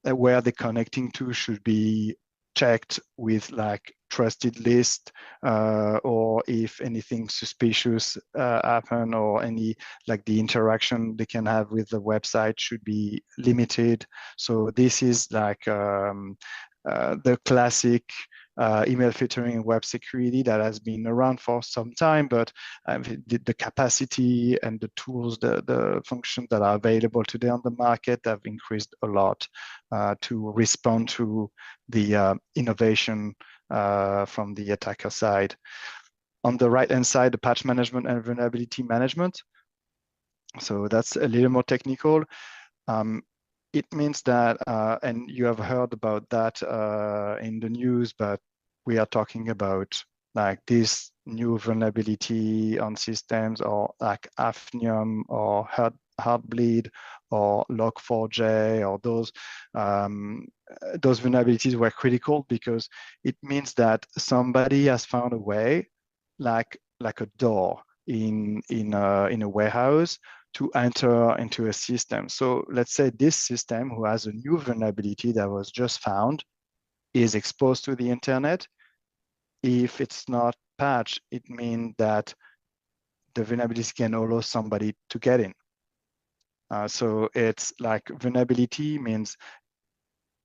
where they're connecting to should be checked with like trusted list, or if anything suspicious happen, or any like the interaction they can have with the website should be limited. So this is like the classic email filtering and web security that has been around for some time, but the capacity and the tools, the functions that are available today on the market have increased a lot to respond to the innovation from the attacker side. On the right-hand side, the patch management and vulnerability management. So that's a little more technical. It means that, and you have heard about that in the news, but we are talking about like this new vulnerability on systems, or like Hafnium or Heartbleed or Log4j, or those vulnerabilities were critical because it means that somebody has found a way, like a door in a warehouse, to enter into a system. So let's say this system, who has a new vulnerability that was just found, is exposed to the internet. If it's not patched, it means that the vulnerability can allow somebody to get in. So it's like vulnerability means,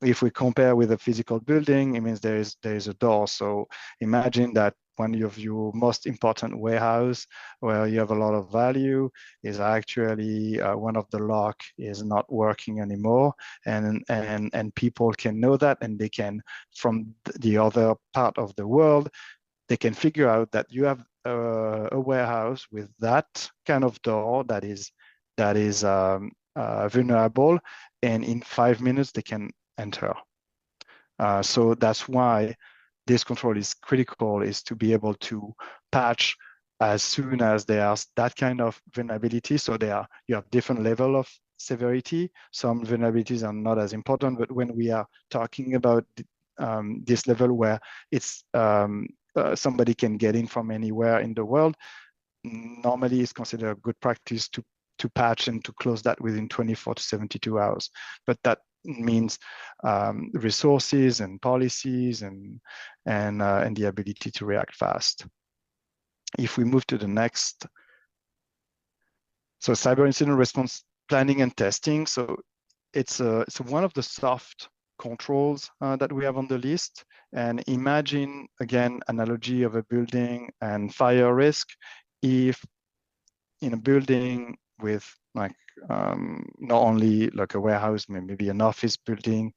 if we compare with a physical building, it means there is a door. So imagine that one of your most important warehouse where you have a lot of value is actually one of the lock is not working anymore, and people can know that, and they can, from the other part of the world, they can figure out that you have a warehouse with that kind of door that is vulnerable, and in 5 minutes they can enter. So that's why this control is critical, is to be able to patch as soon as there's that kind of vulnerability. So you have different level of severity. Some vulnerabilities are not as important, but when we are talking about this level where it's somebody can get in from anywhere in the world, normally it's considered a good practice to patch and to close that within 24 to 72 hours. But that means resources and policies and the ability to react fast. If we move to the next, so cyber incident response planning and testing. So it's one of the soft controls that we have on the list. And imagine, again, analogy of a building and fire risk. If in a building with like not only like a warehouse, maybe an office building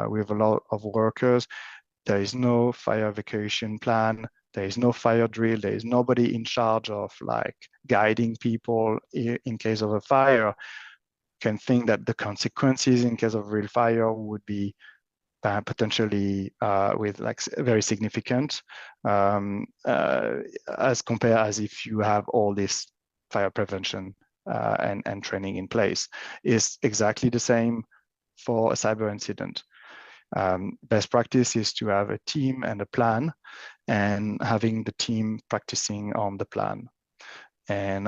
with a lot of workers, there is no fire evacuation plan, there is no fire drill, there is nobody in charge of like guiding people in case of a fire, can think that the consequences in case of real fire would be potentially with like very significant as compared as if you have all this fire prevention and training in place. Is exactly the same for a cyber incident. Best practice is to have a team and a plan, and having the team practicing on the plan, and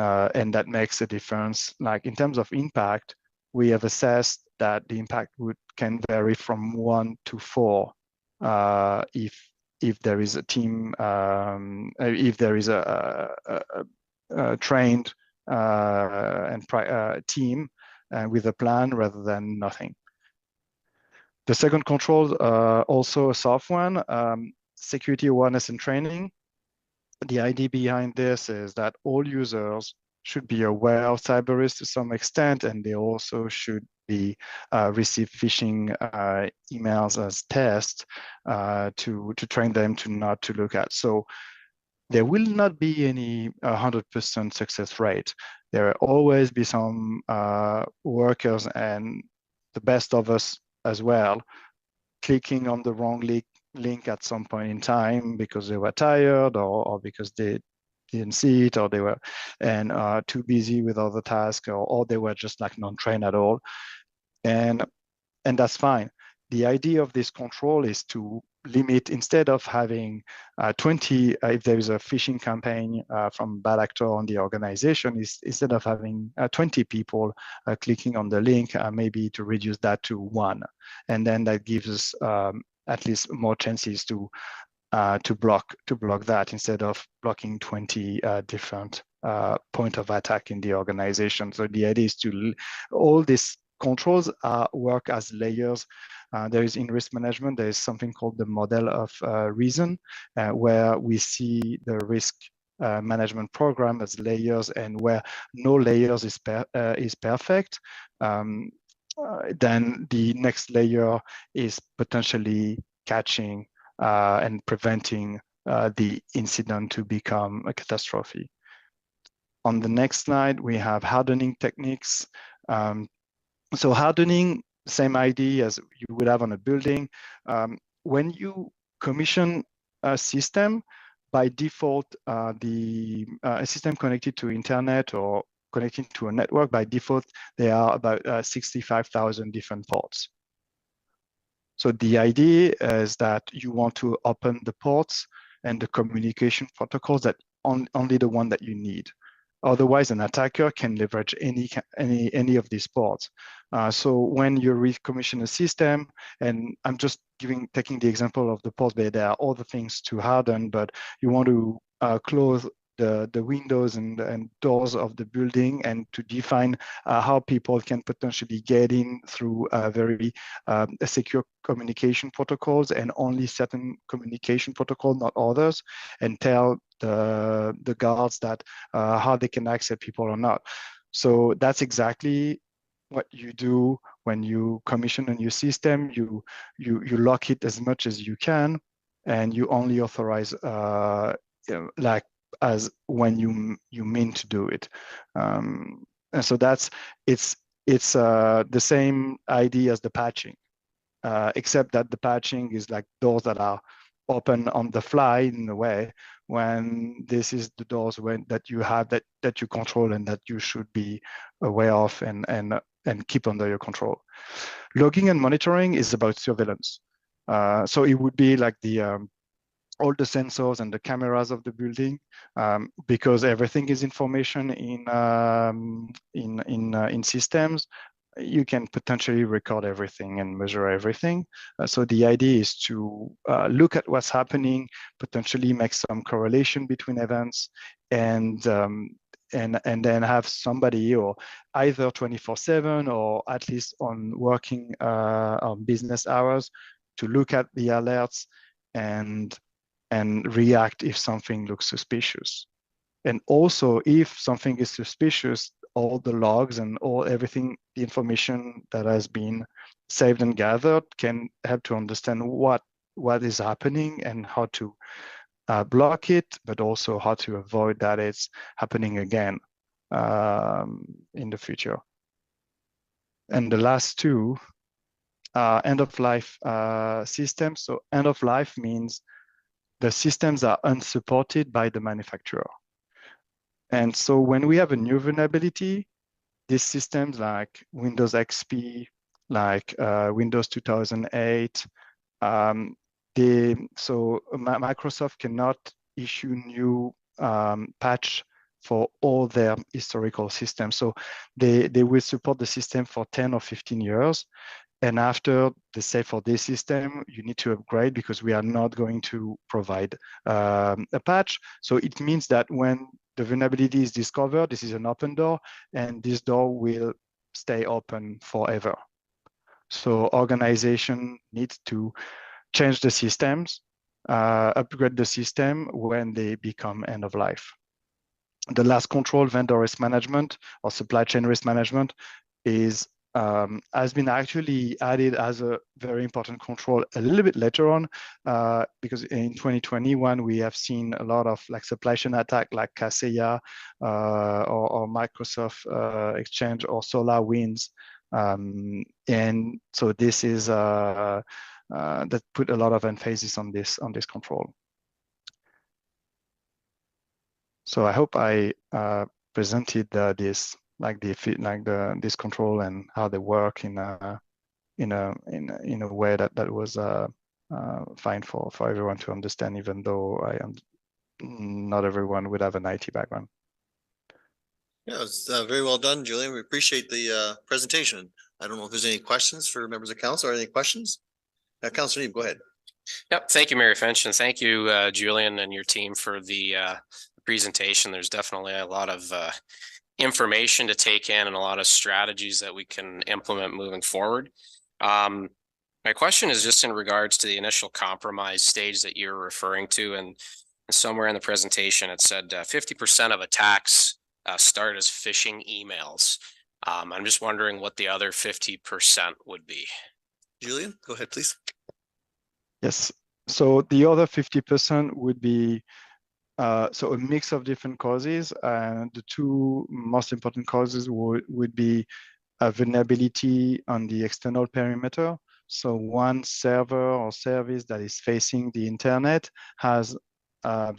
that makes a difference. Like in terms of impact, we have assessed that the impact can vary from 1 to 4 if there is a team, if there is a trained team with a plan rather than nothing. The second control, also a soft one, security awareness and training. The idea behind this is that all users should be aware of cyber risk to some extent, and they also should be receive phishing emails as tests to train them to not to look at. So there will not be any 100% success rate. There will always be some workers, and the best of us as well, clicking on the wrong link at some point in time because they were tired or because they didn't see it, or they were too busy with other tasks, or they were just like non-trained at all. And that's fine. The idea of this control is to limit, instead of having 20, if there is a phishing campaign from bad actor on the organization, instead of having 20 people clicking on the link, maybe to reduce that to 1. And then that gives us at least more chances to block that, instead of blocking 20 different point of attack in the organization. So the idea is to all these controls work as layers. There is in risk management, there is something called the model of reason, where we see the risk management program as layers, and where no layers is perfect. Then the next layer is potentially catching and preventing the incident to become a catastrophe. On the next slide, we have hardening techniques. So hardening, same idea as you would have on a building. When you commission a system, by default, a system connected to internet or connecting to a network, by default, there are about 65,000 different ports. So the idea is that you want to open the ports and the communication protocols that only the one that you need. Otherwise, an attacker can leverage any of these ports. So when you recommission a system, and I'm just taking the example of the ports, but there are other things to harden, but you want to close the windows and doors of the building, and to define how people can potentially get in through very secure communication protocols and only certain communication protocol, not others, and tell the guards that how they can access people or not. So that's exactly what you do when you commission a new system. You lock it as much as you can, and you only authorize like as when you mean to do it. And so it's the same idea as the patching, except that the patching is like doors that are open on the fly in a way, when this is the doors that you have that you control and that you should be aware of and keep under your control. Logging and monitoring is about surveillance. So it would be like all the sensors and the cameras of the building, because everything is information in systems. You can potentially record everything and measure everything. So the idea is to look at what's happening, potentially make some correlation between events, and then have somebody, or either 24/7 or at least on working on business hours, to look at the alerts and react if something looks suspicious. And also, if something is suspicious, all the logs and everything, the information that has been saved and gathered, can help to understand what is happening and how to block it, but also how to avoid that it's happening again in the future. And the last two are end-of-life systems. So end-of-life means the systems are unsupported by the manufacturer. And so when we have a new vulnerability, these systems like Windows XP, like Windows 2008, Microsoft cannot issue new patch for all their historical systems. So they will support the system for 10 or 15 years. And after they say for this system, you need to upgrade because we are not going to provide a patch. So it means that when the vulnerability is discovered, this is an open door, and this door will stay open forever. So organization needs to change the systems, upgrade the system when they become end of life. The last control, vendor risk management or supply chain risk management, is has been actually added as a very important control a little bit later on, because in 2021 we have seen a lot of like supply chain attack like Kaseya or Microsoft Exchange or SolarWinds, and so this is that put a lot of emphasis on this control. So I hope I presented this this control and how they work in a way that was fine for everyone to understand, even though not everyone would have an IT background. Yeah, it's very well done, Julian. We appreciate the presentation. I don't know if there's any questions for members of council or any questions. Councilor Neeb, go ahead. Yep, thank you, Mayor Finch, and thank you, Julian and your team for the presentation. There's definitely a lot of information to take in and a lot of strategies that we can implement moving forward. My question is just in regards to the initial compromise stage that you're referring to, and somewhere in the presentation it said 50% of attacks start as phishing emails. I'm just wondering what the other 50% would be. Julian, go ahead, please. Yes. So the other 50% would be so a mix of different causes, and the two most important causes would be a vulnerability on the external perimeter. So one server or service that is facing the internet has a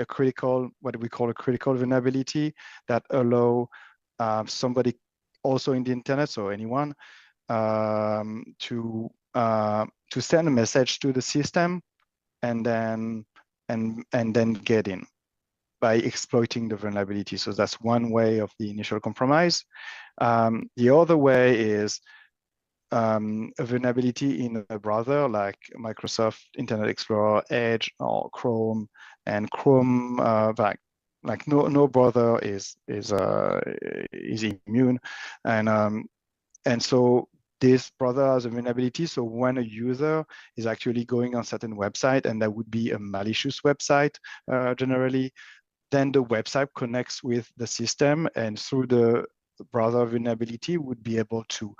critical, what we call a critical vulnerability, that allow somebody also in the internet, so anyone, to send a message to the system and then get in by exploiting the vulnerability. So that's one way of the initial compromise. The other way is a vulnerability in a browser like Microsoft Internet Explorer, Edge, or Chrome. And Chrome, like no browser is immune, and so this browser has a vulnerability. So when a user is actually going on certain website, and that would be a malicious website generally, then the website connects with the system, and through the browser vulnerability would be able to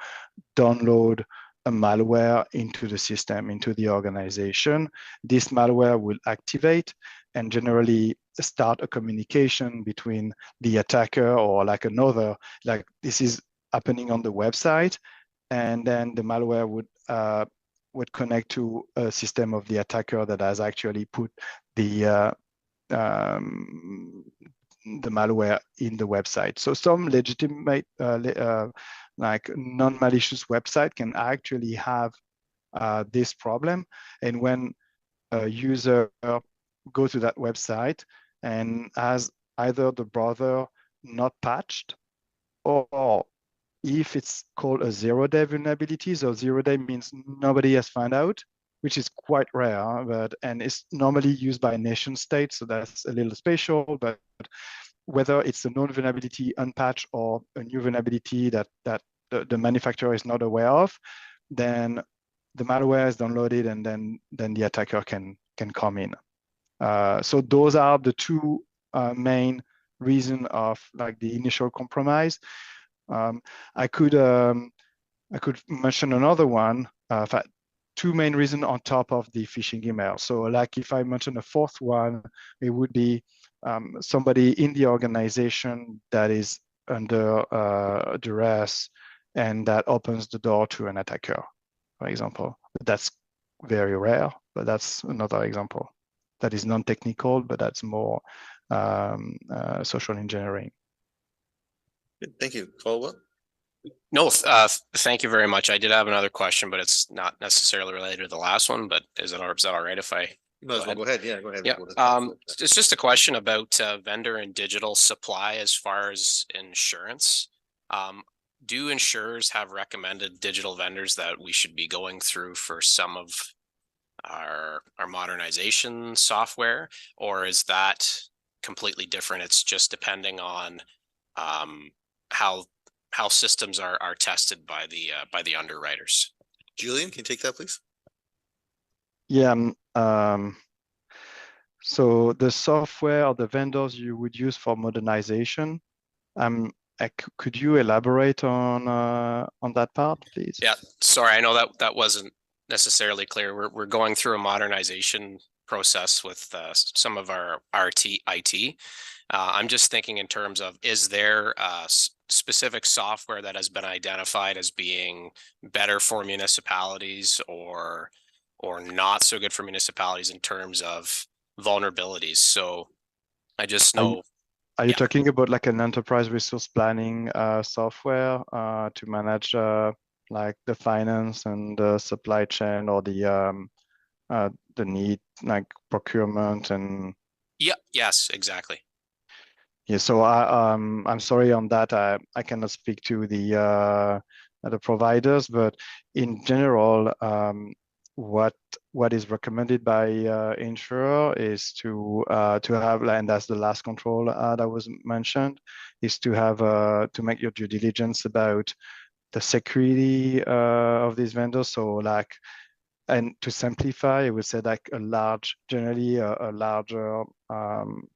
download a malware into the system, into the organization. This malware will activate and generally start a communication between the attacker or like another, like this is happening on the website, and then the malware would connect to a system of the attacker that has actually put the malware in the website. So some legitimate, like non-malicious website can actually have this problem. And when a user go to that website and has either the browser not patched, or if it's called a zero-day vulnerability, so zero-day means nobody has found out, which is quite rare, and it's normally used by nation states, so that's a little special. But whether it's a known vulnerability unpatched or a new vulnerability that the manufacturer is not aware of, then the malware is downloaded, and then the attacker can come in. So those are the two main reasons of like the initial compromise. I could mention another one. In fact, two main reasons on top of the phishing email. So like if I mention a fourth one, it would be somebody in the organization that is under duress and that opens the door to an attacker, for example. That's very rare, but that's another example. That is non-technical, but that's more social engineering. Thank you. Follow up? No, thank you very much. I did have another question, but it's not necessarily related to the last one, but is that all right if I? Might as well go ahead. Yeah, go ahead. Yeah, it's just a question about vendor and digital supply as far as insurance. Do insurers have recommended digital vendors that we should be going through for some of our modernization software, or is that completely different? It's just depending on how systems are tested by the underwriters. Julian, can you take that, please? Yeah. So the software or the vendors you would use for modernization, could you elaborate on that part, please? Yeah, sorry, I know that wasn't necessarily clear. We're going through a modernization process with some of our IT. I'm just thinking in terms of, is there specific software that has been identified as being better for municipalities or not so good for municipalities in terms of vulnerabilities? So I just know. Are you talking about like an enterprise resource planning software to manage like the finance and the supply chain, or the need like procurement and? Yeah. Yes, exactly. Yeah. So I'm sorry on that. I cannot speak to the providers, but in general, what is recommended by insurer is to have, and that's the last control that was mentioned, is to have to make your due diligence about the security of these vendors. So like, and to simplify, I would say like generally a larger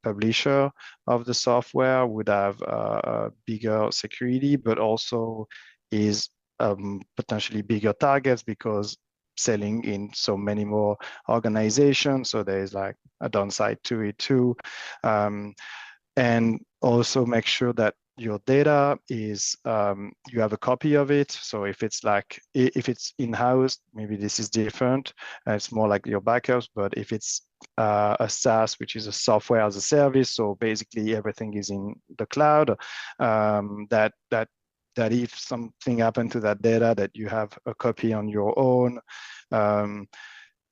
publisher of the software would have a bigger security, but also is potentially bigger targets because selling in so many more organizations. So there's like a downside to it too. And also make sure that your data is, you have a copy of it. So if it's in-house, maybe this is different. It's more like your backups, but if it's a SaaS, which is a software as a service, so basically everything is in the cloud, that if something happened to that data, that you have a copy on your own.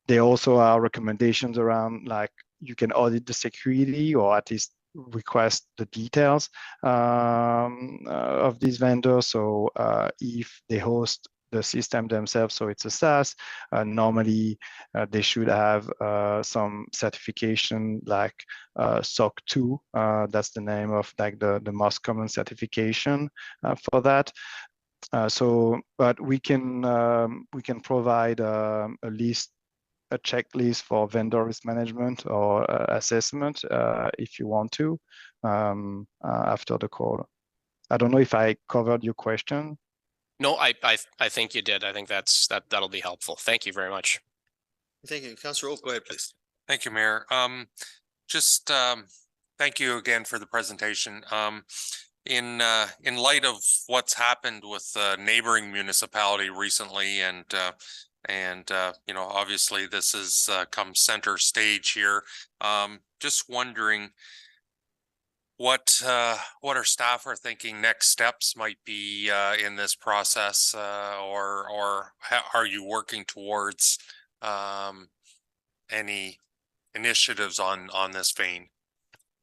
There also are recommendations around like you can audit the security, or at least request the details of these vendors. So if they host the system themselves. So it's a SaaS. Normally, they should have some certification like SOC 2. That's the name of like the most common certification for that. But we can provide a list, a checklist for vendor risk management or assessment if you want to after the call. I don't know if I covered your question. No, I think you did. I think that'll be helpful. Thank you very much. Thank you. Councillor Oak, go ahead, please. Thank you, Mayor. Thank you again for the presentation. In light of what's happened with the neighboring municipality recently, and you know, obviously this has come center stage here. Just wondering what our staff are thinking next steps might be in this process, or are you working towards any initiatives on this vein?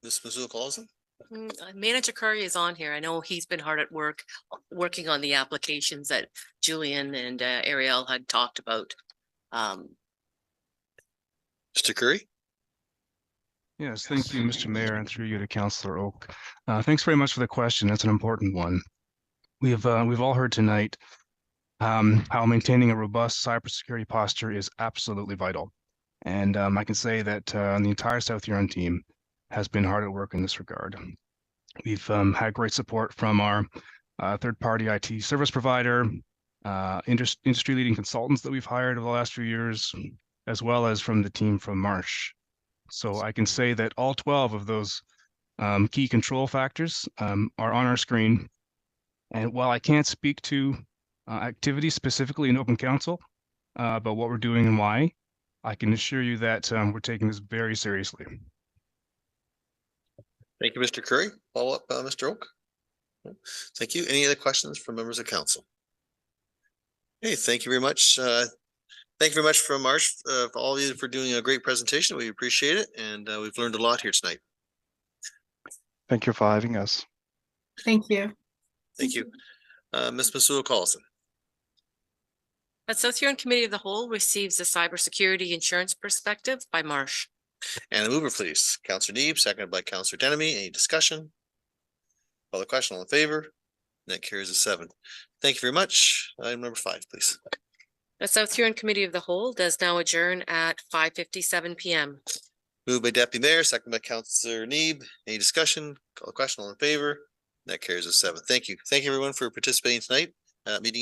Ms. Mizzou-Collison? Manager Curry is on here. I know he's been hard at work, working on the applications that Julian and Ariel had talked about. Mr. Curry? Yes, thank you, Mr. Mayor, and through you to Councillor Oak. Thanks very much for the question. That's an important one. We've all heard tonight how maintaining a robust cybersecurity posture is absolutely vital. And I can say that the entire South Huron team has been hard at work in this regard. We've had great support from our third-party IT service provider, industry-leading consultants that we've hired over the last few years, as well as from the team from Marsh. So I can say that all 12 of those key control factors are on our screen. And while I can't speak to activities specifically in Open Council, but what we're doing and why, I can assure you that we're taking this very seriously. Thank you, Mr. Curry. Follow up, Mr. Oak. Thank you. Any other questions from members of council? Hey, thank you very much. Thank you very much from Marsh, for all of you for doing a great presentation. We appreciate it. And we've learned a lot here tonight. Thank you for having us. Thank you. Thank you. Ms. Mizzou-Collison. The South Huron Committee of the Whole receives the cybersecurity insurance perspective by Marsh. And a mover, please. Councillor Neeb, seconded by Councillor Denemy. Any discussion? Call the question. All in favor? That carries a 7. Thank you very much. Item number 5, please. The South Huron Committee of the Whole does now adjourn at 5:57 p.m. Moved by Deputy Mayor, seconded by Councillor Neeb. Any discussion? Call the question. All in favor? That carries a 7. Thank you. Thank you, everyone, for participating tonight. Meeting